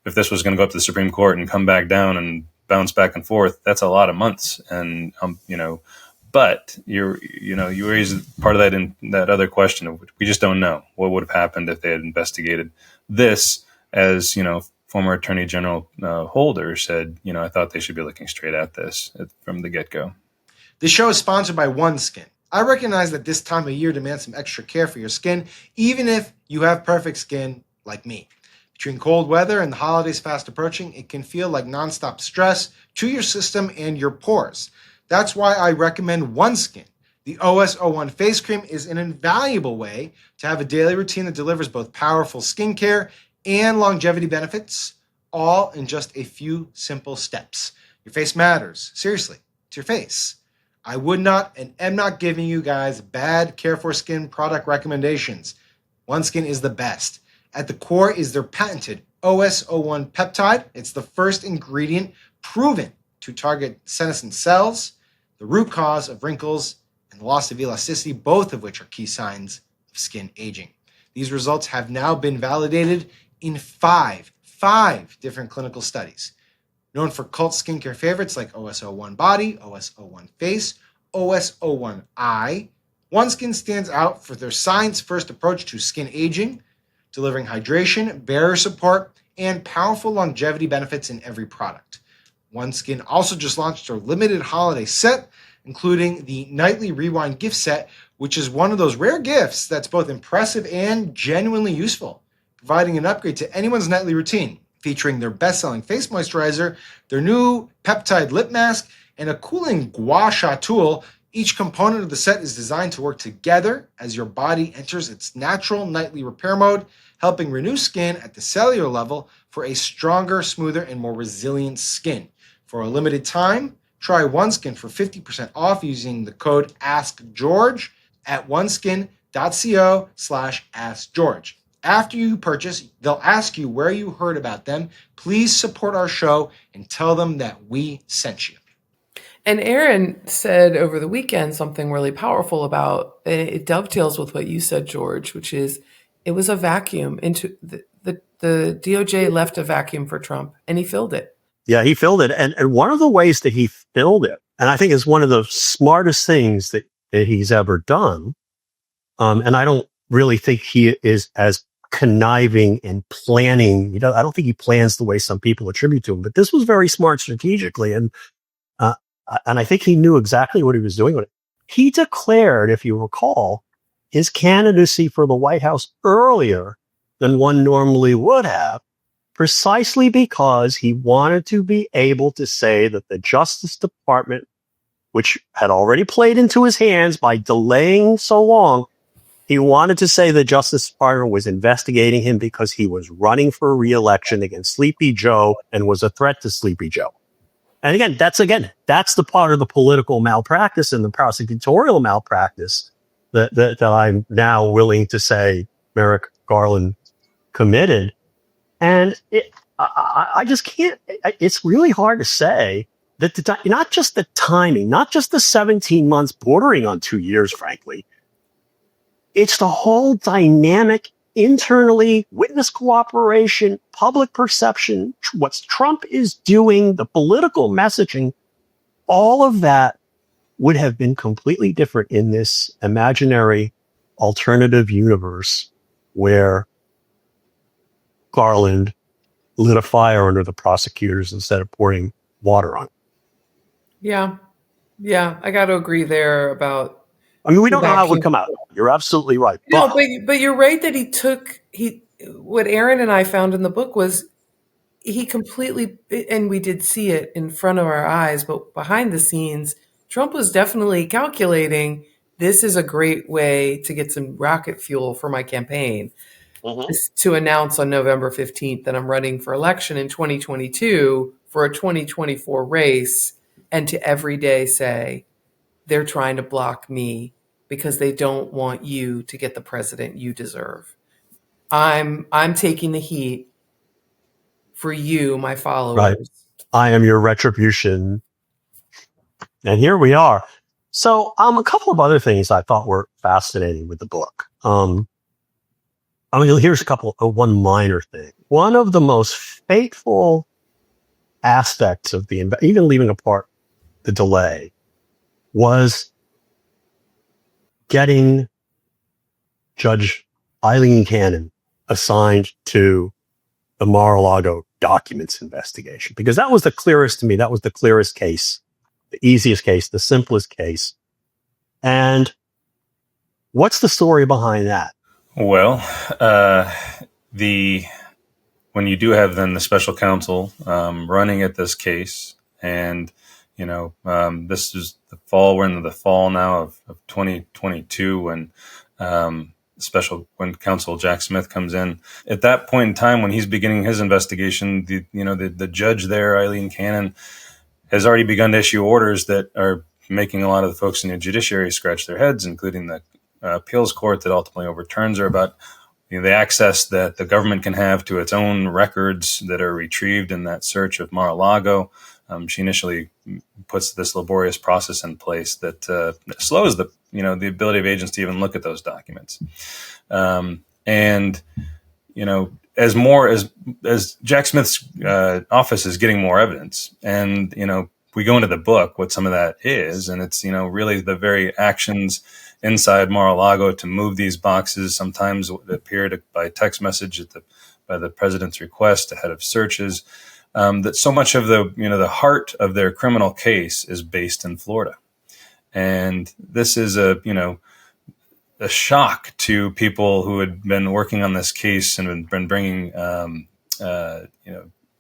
if this was going to go up to the Supreme Court and come back down and bounce back and forth, that's a lot of months. And, but you raised part of that in that other question of we just don't know what would have happened if they had investigated this. As former Attorney General Holder said, I thought they should be looking straight at this from the get-go. This show is sponsored by OneSkin. I recognize that this time of year demands some extra care for your skin, even if you have perfect skin like me. Between cold weather and the holidays fast approaching, it can feel like nonstop stress to your system and your pores. That's why I recommend OneSkin. The OS01 face cream is an invaluable way to have a daily routine that delivers both powerful skincare and longevity benefits, all in just a few simple steps. Your face matters. Seriously, it's your face. I would not and am not giving you guys bad Care for Skin product recommendations. OneSkin is the best. At the core is their patented OS01 peptide. It's the first ingredient proven to target senescent cells, the root cause of wrinkles, and the loss of elasticity, both of which are key signs of skin aging. These results have now been validated in five different clinical studies. Known for cult skincare favorites like OS01 Body, OS01 Face, OS01 Eye, OneSkin stands out for their science-first approach to skin aging, delivering hydration, barrier support, and powerful longevity benefits in every product. OneSkin also just launched their limited holiday set, including the Nightly Rewind gift set, which is one of those rare gifts that's both impressive and genuinely useful, providing an upgrade to anyone's nightly routine, featuring their best-selling face moisturizer, their new peptide lip mask, and a cooling gua sha tool. Each component of the set is designed to work together as your body enters its natural nightly repair mode, helping renew skin at the cellular level for a stronger, smoother, and more resilient skin. For a limited time, try OneSkin for 50% off using the code AskGeorge at oneskin.co/AskGeorge. After you purchase, they'll ask you where you heard about them. Please support our show and tell them that we sent you. And Aaron said over the weekend something really powerful about it. Dovetails with what you said, George, which is it was a vacuum into the DOJ left a vacuum for Trump, and he filled it. Yeah, he filled it. And one of the ways that he filled it, and I think is one of the smartest things that he's ever done, and I don't really think he is as conniving and planning. I don't think he plans the way some people attribute to him, but this was very smart strategically. And I think he knew exactly what he was doing with it. He declared, if you recall, his candidacy for the White House earlier than one normally would have, precisely because he wanted to be able to say that the Justice Department, which had already played into his hands by delaying so long, he wanted to say the Justice Department was investigating him because he was running for re-election against Sleepy Joe and was a threat to Sleepy Joe. And that's the part of the political malpractice and the prosecutorial malpractice that I'm now willing to say Merrick Garland committed. And I just can't, it's really hard to say that not just the timing, not just the 17 months bordering on 2 years, frankly, it's the whole dynamic internally, witness cooperation, public perception, what Trump is doing, the political messaging, all of that would have been completely different in this imaginary alternative universe where Garland lit a fire under the prosecutors instead of pouring water on it. Yeah, I got to agree there about. I mean, we don't know how it would come out. You're absolutely right. No, but you're right that what Aaron and I found in the book was he completely, and we did see it in front of our eyes, but behind the scenes, Trump was definitely calculating, this is a great way to get some rocket fuel for my campaign. To announce on November 15th that I'm running for election in 2022 for a 2024 race, and to every day say, they're trying to block me because they don't want you to get the president you deserve. I'm taking the heat for you, my followers. Right. I am your retribution. And here we are. So a couple of other things I thought were fascinating with the book. Here's one minor thing. One of the most fateful aspects of even leaving apart the delay, was getting Judge Eileen Cannon assigned to the Mar-a-Lago documents investigation, because that was the clearest to me. That was the clearest case, the easiest case, the simplest case. And what's the story behind that? Well, when you do have then the special counsel running at this case, and this is the fall. We're in the fall now of 2022 when when counsel Jack Smith comes in. At that point in time, when he's beginning his investigation, the judge there, Eileen Cannon, has already begun to issue orders that are making a lot of the folks in the judiciary scratch their heads, including the appeals court that ultimately overturns her, about the access that the government can have to its own records that are retrieved in that search of Mar-a-Lago. She initially puts this laborious process in place that slows the ability of agents to even look at those documents. As Jack Smith's office is getting more evidence, and we go into the book what some of that is, and it's really the very actions inside Mar-a-Lago to move these boxes, sometimes appeared by text message by the president's request ahead of searches. that so much of the heart of their criminal case is based in Florida. And this is a shock to people who had been working on this case and had been bringing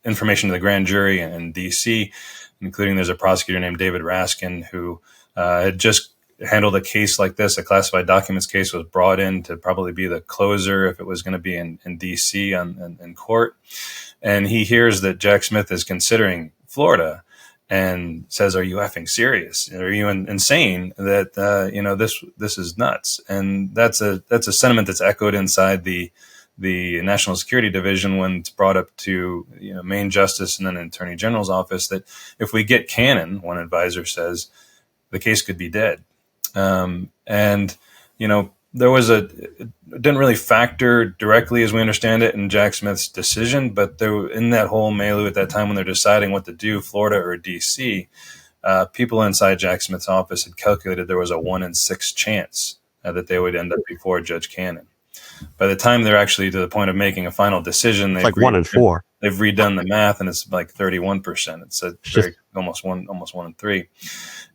information to the grand jury in D.C., including there's a prosecutor named David Raskin who had just handled a case like this. A classified documents case was brought in to probably be the closer if it was going to be in D.C. in court. And he hears that Jack Smith is considering Florida and says, "Are you effing serious? Are you insane? That this is nuts." And that's a sentiment that's echoed inside the National Security Division when it's brought up to Main Justice and then Attorney General's office that if we get Cannon, one advisor says, the case could be dead. There was it didn't really factor directly, as we understand it, in Jack Smith's decision, but in that whole milieu at that time when they're deciding what to do, Florida or DC, people inside Jack Smith's office had calculated there was a 1 in 6 chance that they would end up before Judge Cannon. By the time they're actually to the point of making a final decision, it's like 1 in 4. They've redone the math, and it's like 31%. It's almost one in 3.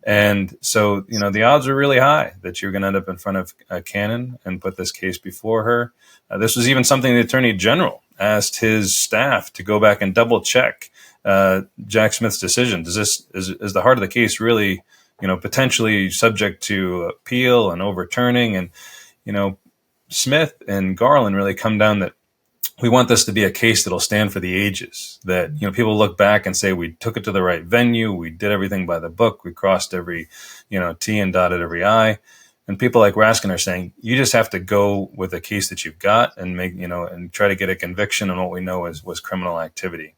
And so, the odds are really high that you're going to end up in front of Cannon and put this case before her. This was even something the Attorney General asked his staff to go back and double check Jack Smith's decision. Is the heart of the case really, potentially subject to appeal and overturning? And, Smith and Garland really come down that we want this to be a case that'll stand for the ages, that, people look back and say, we took it to the right venue. We did everything by the book. We crossed every, T and dotted every I. And people like Raskin are saying, you just have to go with a case that you've got and make, and try to get a conviction on what we know was criminal activity.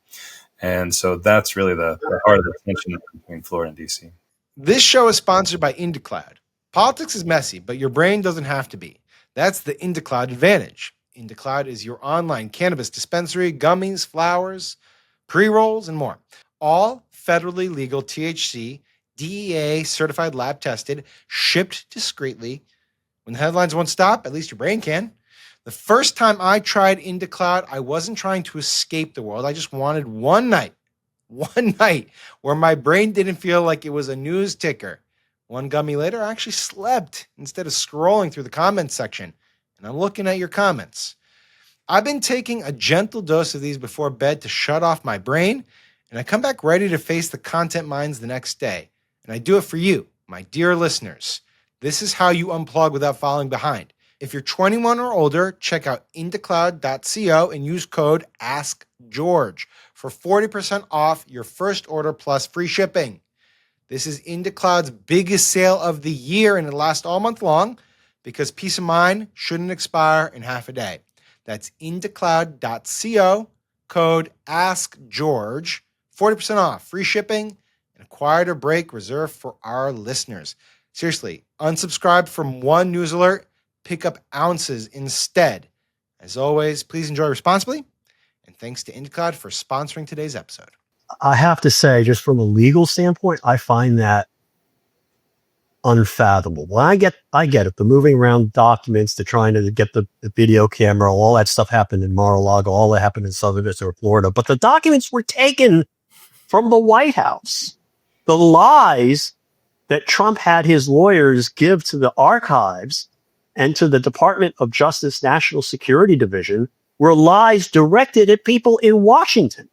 And so that's really the heart of the tension between Florida and DC. This show is sponsored by Indicoud. Politics is messy, but your brain doesn't have to be. That's the Indicoud advantage. Indicoud is your online cannabis dispensary, gummies, flowers, pre-rolls, and more. All federally legal THC, DEA certified lab tested, shipped discreetly. When the headlines won't stop, at least your brain can. The first time I tried Indicoud, I wasn't trying to escape the world. I just wanted one night where my brain didn't feel like it was a news ticker. One gummy later, I actually slept instead of scrolling through the comments section. And I'm looking at your comments. I've been taking a gentle dose of these before bed to shut off my brain, and I come back ready to face the content mines the next day. And I do it for you, my dear listeners. This is how you unplug without falling behind. If you're 21 or older, check out Indicoud.co and use code AskGeorge for 40% off your first order plus free shipping. This is Indicoud's biggest sale of the year, and it lasts all month long because peace of mind shouldn't expire in half a day. That's Indicoud.co, code AskGeorge, 40% off, free shipping, and a quieter break reserved for our listeners. Seriously, unsubscribe from one news alert, pick up ounces instead. As always, please enjoy responsibly, and thanks to Indicoud for sponsoring today's episode. I have to say, just from a legal standpoint, I find that unfathomable. I get it. The moving around documents, the trying to get the video camera, all that stuff happened in Mar-a-Lago, all that happened in Southern District of Florida. But the documents were taken from the White House. The lies that Trump had his lawyers give to the archives and to the Department of Justice National Security Division were lies directed at people in Washington.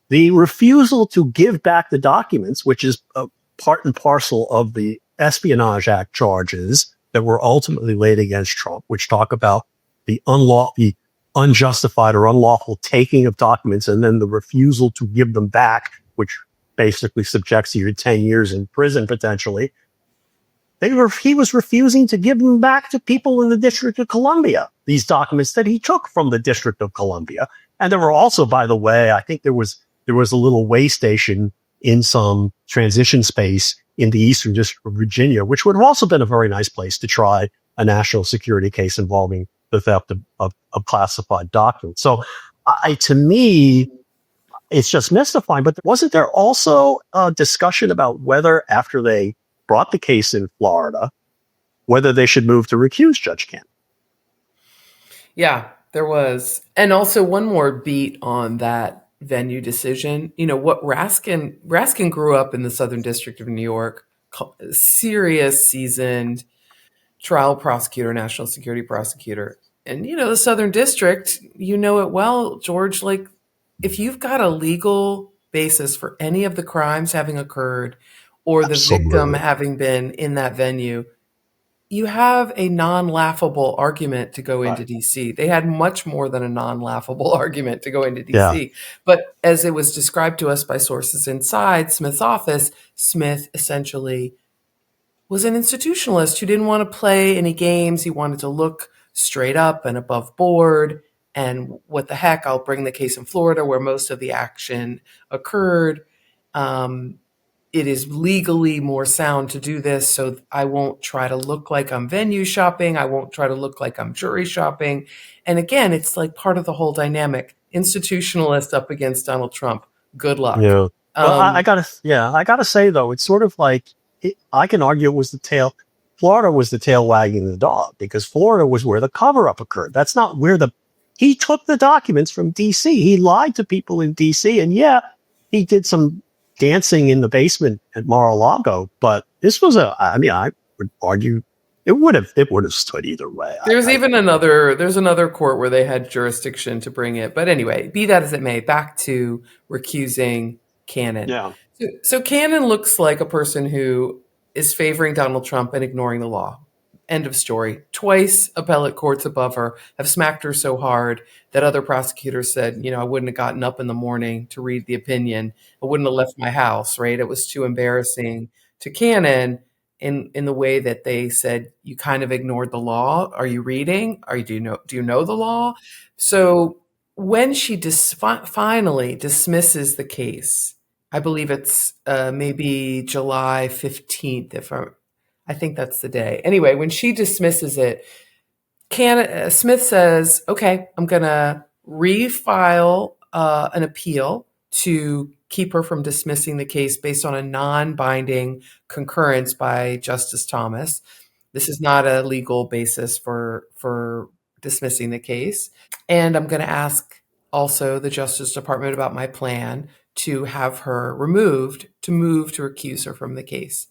The refusal to give back the documents, which is a part and parcel of the Espionage Act charges that were ultimately laid against Trump, which talk about the unjustified or unlawful taking of documents and then the refusal to give them back, which basically subjects you to 10 years in prison potentially. He was refusing to give them back to people in the District of Columbia, these documents that he took from the District of Columbia. And there were also, by the way, I think there was a little way station in some transition space in the Eastern District of Virginia, which would have also been a very nice place to try a national security case involving the theft of classified documents. So to me, it's just mystifying. But wasn't there also a discussion about whether, after they brought the case in Florida, whether they should move to recuse Judge Cannon? Yeah, there was. And also one more beat on that venue decision. What Raskin grew up in the Southern District of New York, serious, seasoned trial prosecutor, national security prosecutor. And, the Southern District, it well, George, like if you've got a legal basis for any of the crimes having occurred or the victim having been in that venue, you have a non-laughable argument to go into DC. They had much more than a non-laughable argument to go into DC. Yeah. But as it was described to us by sources inside Smith's office, Smith essentially was an institutionalist who didn't want to play any games. He wanted to look straight up and above board. And what the heck, I'll bring the case in Florida where most of the action occurred. It is legally more sound to do this, so I won't try to look like I'm venue shopping. I won't try to look like I'm jury shopping. And again, it's like part of the whole dynamic. Institutionalist up against Donald Trump. Good luck. Yeah. Well, I gotta say though, it's sort of like I can argue it was Florida was the tail wagging the dog because Florida was where the cover up occurred. That's not where he took the documents from DC. He lied to people in DC, and he did some dancing in the basement at Mar-a-Lago, but this was I would argue it would have stood either way. There's another court where they had jurisdiction to bring it. But anyway, be that as it may, back to recusing Cannon. Yeah. So Cannon looks like a person who is favoring Donald Trump and ignoring the law. End of story. Twice appellate courts above her have smacked her so hard that other prosecutors said, I wouldn't have gotten up in the morning to read the opinion. I wouldn't have left my house, right? It was too embarrassing to Cannon in the way that they said, you kind of ignored the law. Are you reading? Do you know the law? So when she finally dismisses the case, I believe it's maybe July 15th, I think that's the day. Anyway, when she dismisses it, Smith says, okay, I'm going to refile an appeal to keep her from dismissing the case based on a non-binding concurrence by Justice Thomas. This is not a legal basis for dismissing the case. And I'm going to ask also the Justice Department about my plan to have her removed, to move to recuse her from the case.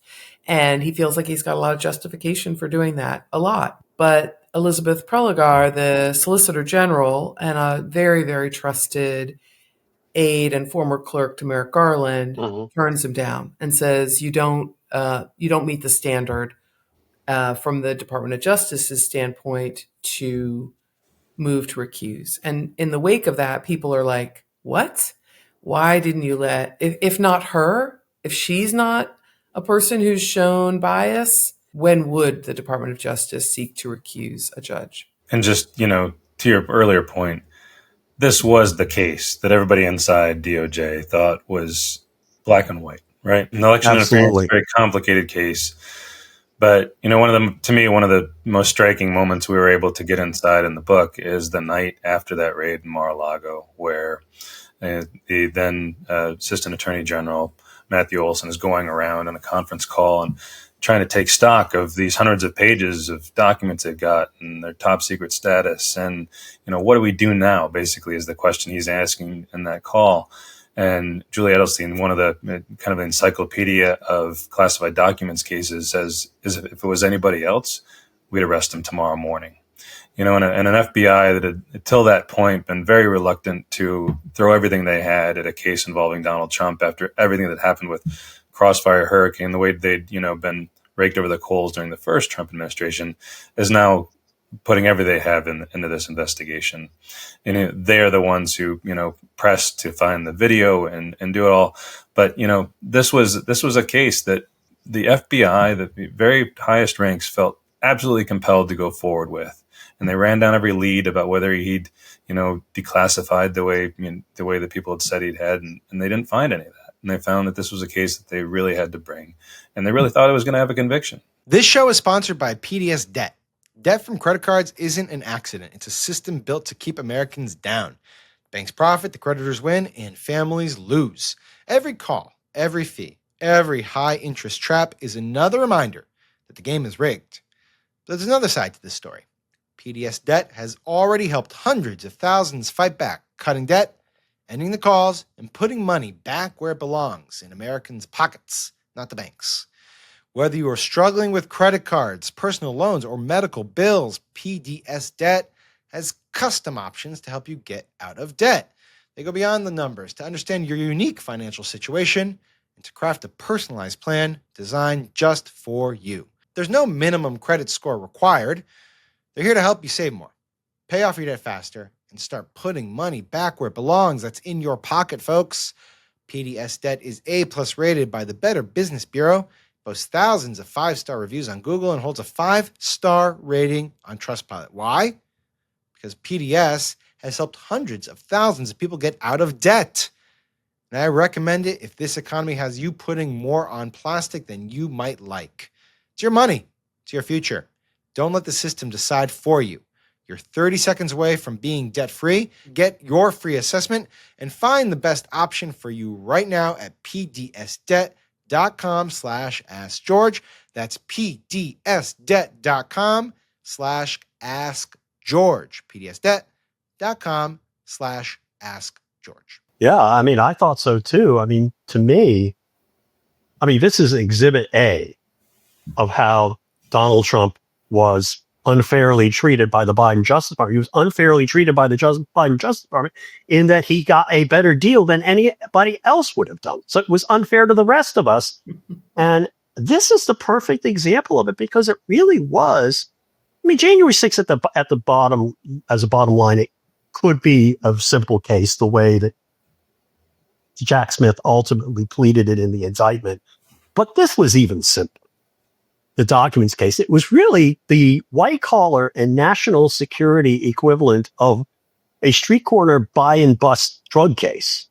And he feels like he's got a lot of justification for doing that, a lot. But Elizabeth Prelogar, the Solicitor General and a very, very trusted aide and former clerk to Merrick Garland, turns him down and says, you don't meet the standard from the Department of Justice's standpoint to move to recuse. And in the wake of that, people are like, what? Why didn't you if not her, if she's not a person who's shown bias, when would the Department of Justice seek to recuse a judge? And just, to your earlier point, this was the case that everybody inside DOJ thought was black and white, right? An election interference is a very complicated case. But, one of the most striking moments we were able to get inside in the book is the night after that raid in Mar-a-Lago, where the then Assistant Attorney General, Matthew Olson, is going around on a conference call and trying to take stock of these hundreds of pages of documents they've got and their top secret status. And, what do we do now, basically, is the question he's asking in that call. And Julie Edelstein, one of the kind of encyclopedia of classified documents cases, says, if it was anybody else, we'd arrest him tomorrow morning. And an FBI that had, until that point, been very reluctant to throw everything they had at a case involving Donald Trump after everything that happened with Crossfire Hurricane, the way they'd, been raked over the coals during the first Trump administration, is now putting everything they have into this investigation. And they are the ones who, pressed to find the video and do it all. But, this was a case that the FBI, the very highest ranks, felt absolutely compelled to go forward with. And they ran down every lead about whether he'd, declassified the way that people had said he'd had, and they didn't find any of that. And they found that this was a case that they really had to bring. And they really thought it was going to have a conviction. This show is sponsored by PDS Debt. Debt from credit cards isn't an accident. It's a system built to keep Americans down. Banks profit, the creditors win, and families lose. Every call, every fee, every high-interest trap is another reminder that the game is rigged. But there's another side to this story. PDS Debt has already helped hundreds of thousands fight back, cutting debt ending the calls and putting money back where it belongs, in Americans' pockets, not the banks. Whether you are struggling with credit cards, personal loans, or medical bills, PDS Debt has custom options to help you get out of debt. They go beyond the numbers to understand your unique financial situation and to craft a personalized plan designed just for you. There's no minimum credit score required. They're here to help you save more, pay off your debt faster, and start putting money back where it belongs. That's in your pocket, folks. PDS Debt is A+ rated by the Better Business Bureau, boasts thousands of 5-star reviews on Google, and holds a 5-star rating on Trustpilot. Why? Because PDS has helped hundreds of thousands of people get out of debt. And I recommend it if this economy has you putting more on plastic than you might like. It's your money. It's your future. Don't let the system decide for you. You're 30 seconds away from being debt-free. Get your free assessment and find the best option for you right now at pdsdebt.com/askgeorge. That's pdsdebt.com/askgeorge. pdsdebt.com/askgeorge. Yeah, I mean, I thought so too. I mean, to me, this is exhibit A of how Donald Trump was unfairly treated by the Biden Justice Department. He was unfairly treated by the Biden Justice Department in that he got a better deal than anybody else would have done. So it was unfair to the rest of us. And this is the perfect example of it, because it really was. I mean, January 6th at the bottom, as a bottom line, it could be a simple case the way that Jack Smith ultimately pleaded it in the indictment. But this was even simpler. The documents case, it was really the white collar and national security equivalent of a street corner buy and bust drug case.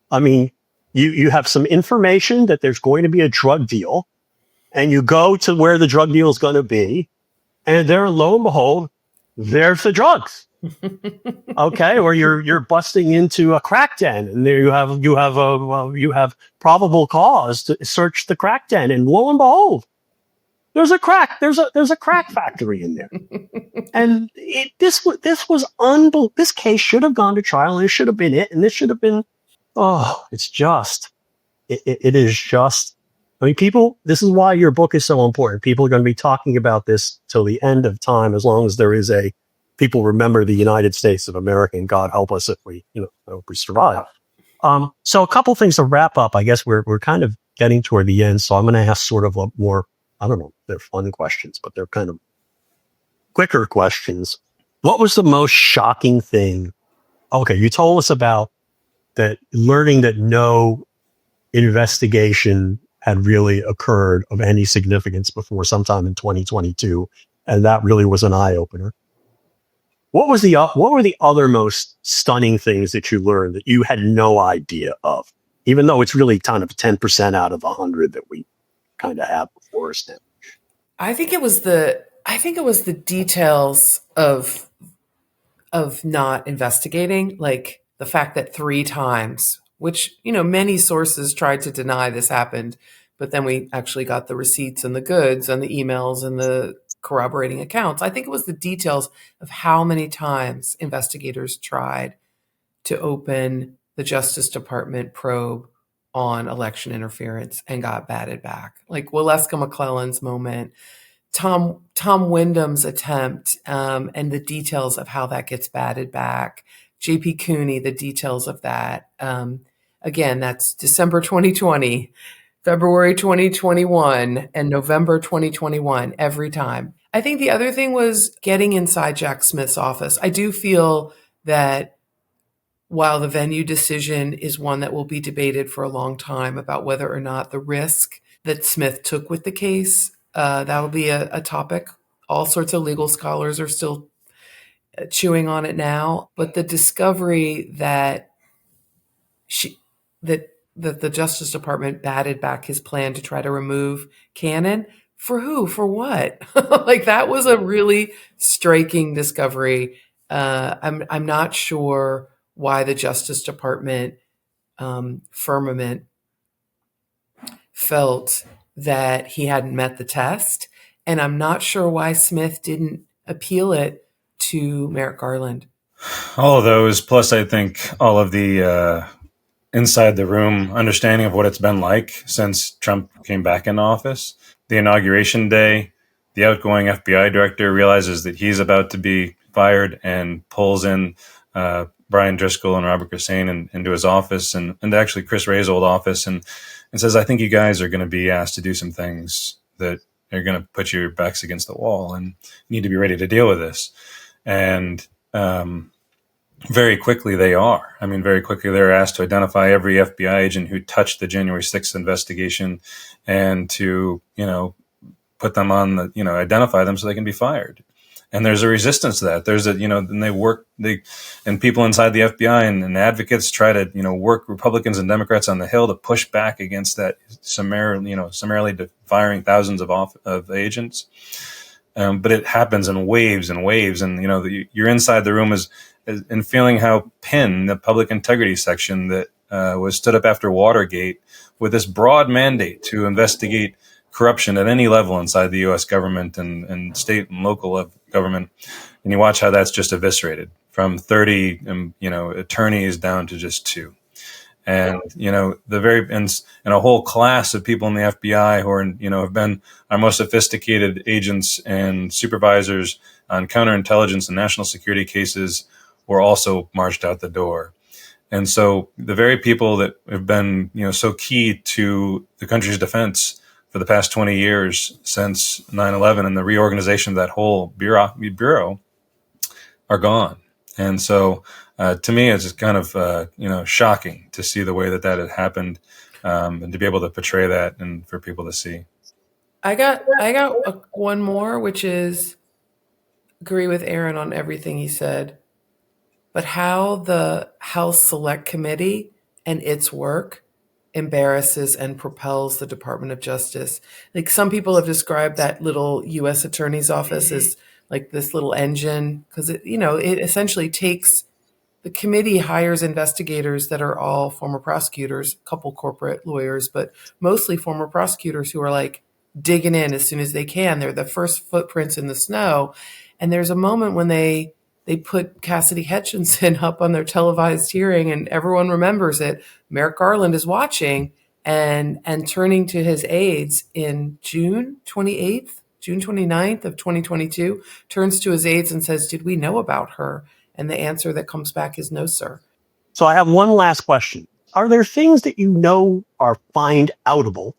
I mean, you have some information that there's going to be a drug deal, and you go to where the drug deal is going to be, and there, lo and behold, there's the drugs. Okay, or you're busting into a crack den, and there you have probable cause to search the crack den, and lo and behold, there's a crack factory in there. And this was unbelievable. This case should have gone to trial, and it should have been it. And this should have been, it is just, I mean, people, this is why your book is so important. People are going to be talking about this till the end of time, as long as there is people remember the United States of America, and God help us if we survive. So a couple things to wrap up. I guess we're kind of getting toward the end. So I'm going to ask sort of a more, I don't know, they're fun questions, but they're kind of quicker questions. What was the most shocking thing? Okay, you told us about that, learning that no investigation had really occurred of any significance before sometime in 2022, and that really was an eye opener. What were the other most stunning things that you learned that you had no idea of, even though it's really kind of 10% out of 100 that we kind of have before us now? I think it was the details of not investigating, like the fact that 3 times, which, many sources tried to deny this happened, but then we actually got the receipts and the goods and the emails and the corroborating accounts. I think it was the details of how many times investigators tried to open the Justice Department probe on election interference and got batted back. Like Waleska McClellan's moment, Tom Wyndham's attempt, and the details of how that gets batted back. JP Cooney, the details of that. Again, that's December 2020, February 2021, and November 2021, every time. I think the other thing was getting inside Jack Smith's office. I do feel that while the venue decision is one that will be debated for a long time about whether or not the risk that Smith took with the case, that will be a topic. All sorts of legal scholars are still chewing on it now. But the discovery that the Justice Department batted back his plan to try to remove Cannon, for who? For what? Like, that was a really striking discovery. I'm not sure why the Justice Department firmament felt that he hadn't met the test. And I'm not sure why Smith didn't appeal it to Merrick Garland. All of those, plus I think all of the inside the room understanding of what it's been like since Trump came back into office. The inauguration day, the outgoing FBI director realizes that he's about to be fired and pulls in Brian Driscoll and Robert Hussein into his office and actually Chris Wray's old office and says, I think you guys are going to be asked to do some things that are going to put your backs against the wall and you need to be ready to deal with this. And very quickly they are. I mean, very quickly they're asked to identify every FBI agent who touched the January 6th investigation and to, put them on the, identify them so they can be fired. And there's a resistance to that. There's and people inside the FBI and advocates try to, work Republicans and Democrats on the Hill to push back against that summarily firing thousands of agents. But it happens in waves and waves. And, you're inside the room and feeling how Penn, the public integrity section that was stood up after Watergate with this broad mandate to investigate corruption at any level inside the U.S. government and state and local government. And you watch how that's just eviscerated from 30, attorneys down to just 2. And, and a whole class of people in the FBI who are, have been our most sophisticated agents and supervisors on counterintelligence and national security cases were also marched out the door. And so the very people that have been, so key to the country's defense for the past 20 years since 9/11 and the reorganization of that whole bureau are gone. And so to me, it's just kind of, shocking to see the way that had happened and to be able to portray that and for people to see. I got one more, which is agree with Aaron on everything he said, but how the House Select Committee and its work embarrasses and propels the Department of Justice. Like some people have described that little U.S. Attorney's Office as like this little engine because it essentially takes the committee hires investigators that are all former prosecutors, a couple corporate lawyers, but mostly former prosecutors who are like digging in as soon as they can. They're the first footprints in the snow. And there's a moment when they put Cassidy Hutchinson up on their televised hearing and everyone remembers it. Merrick Garland is watching and turning to his aides in June 29th of 2022, turns to his aides and says, did we know about her? And the answer that comes back is no, sir. So I have one last question. Are there things that are find outable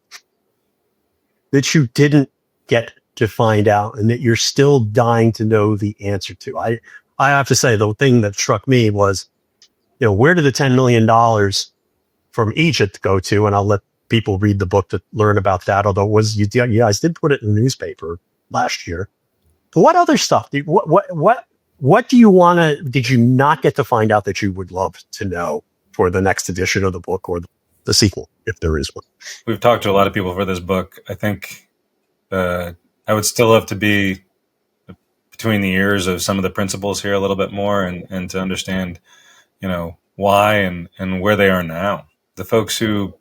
that you didn't get to find out and that you're still dying to know the answer to? I have to say, the thing that struck me was, where did the $10 million from Egypt go to? And I'll let people read the book to learn about that. Although you guys did put it in the newspaper last year. But what other stuff? What do you want to? Did you not get to find out that you would love to know for the next edition of the book or the sequel, if there is one? We've talked to a lot of people for this book. I think I would still love to be between the ears of some of the principals here a little bit more and to understand, why and where they are now. The folks who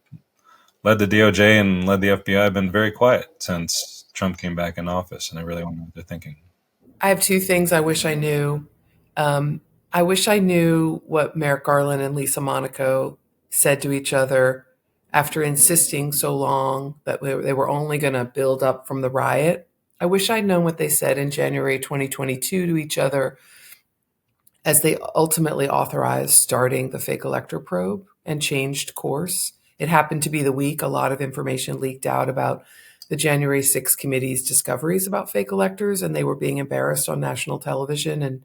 led the DOJ and led the FBI have been very quiet since Trump came back in office, and I really wonder what they're thinking. I have 2 things I wish I knew. I wish I knew what Merrick Garland and Lisa Monaco said to each other after insisting so long that they were only going to build up from the riot. I wish I'd known what they said in January 2022 to each other as they ultimately authorized starting the fake elector probe and changed course. It happened to be the week a lot of information leaked out about the January 6th committee's discoveries about fake electors, and they were being embarrassed on national television. And,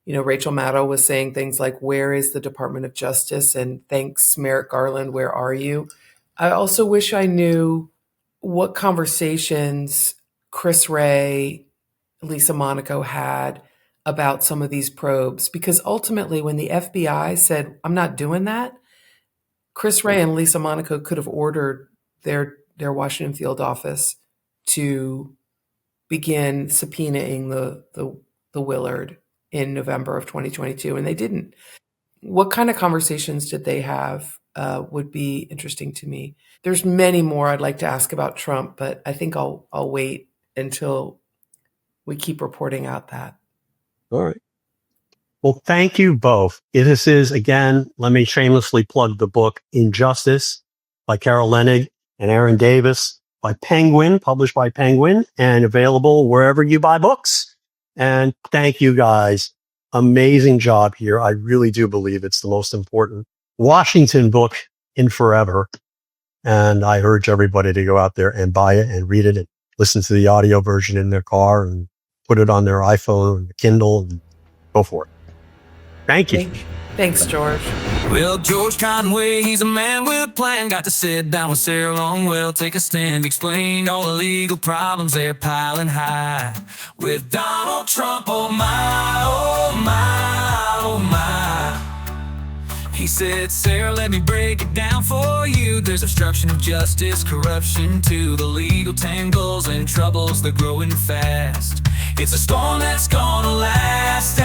Rachel Maddow was saying things like, where is the Department of Justice? And thanks, Merrick Garland, where are you? I also wish I knew what conversations Chris Wray, Lisa Monaco had about some of these probes, because ultimately when the FBI said, I'm not doing that, Chris Wray and Lisa Monaco could have ordered their Washington field office to begin subpoenaing the Willard in November of 2022, and they didn't. What kind of conversations did they have would be interesting to me. There's many more I'd like to ask about Trump, but I think I'll wait until we keep reporting out that. All right. Well, thank you both. This is, again, let me shamelessly plug the book Injustice by Carol Leonnig and Aaron Davis by Penguin, published by Penguin, and available wherever you buy books. And thank you guys. Amazing job here. I really do believe it's the most important Washington book in forever. And I urge everybody to go out there and buy it and read it and listen to the audio version in their car and put it on their iPhone and Kindle and go for it. Thank you. Thanks, George. Well, George Conway, he's a man with a plan. Got to sit down with Sarah Longwell, take a stand, explain all the legal problems they're piling high. With Donald Trump, oh my, oh my, oh my. He said, Sarah, let me break it down for you. There's obstruction of justice, corruption too, the legal tangles and troubles, they're growing fast. It's a storm that's gonna last.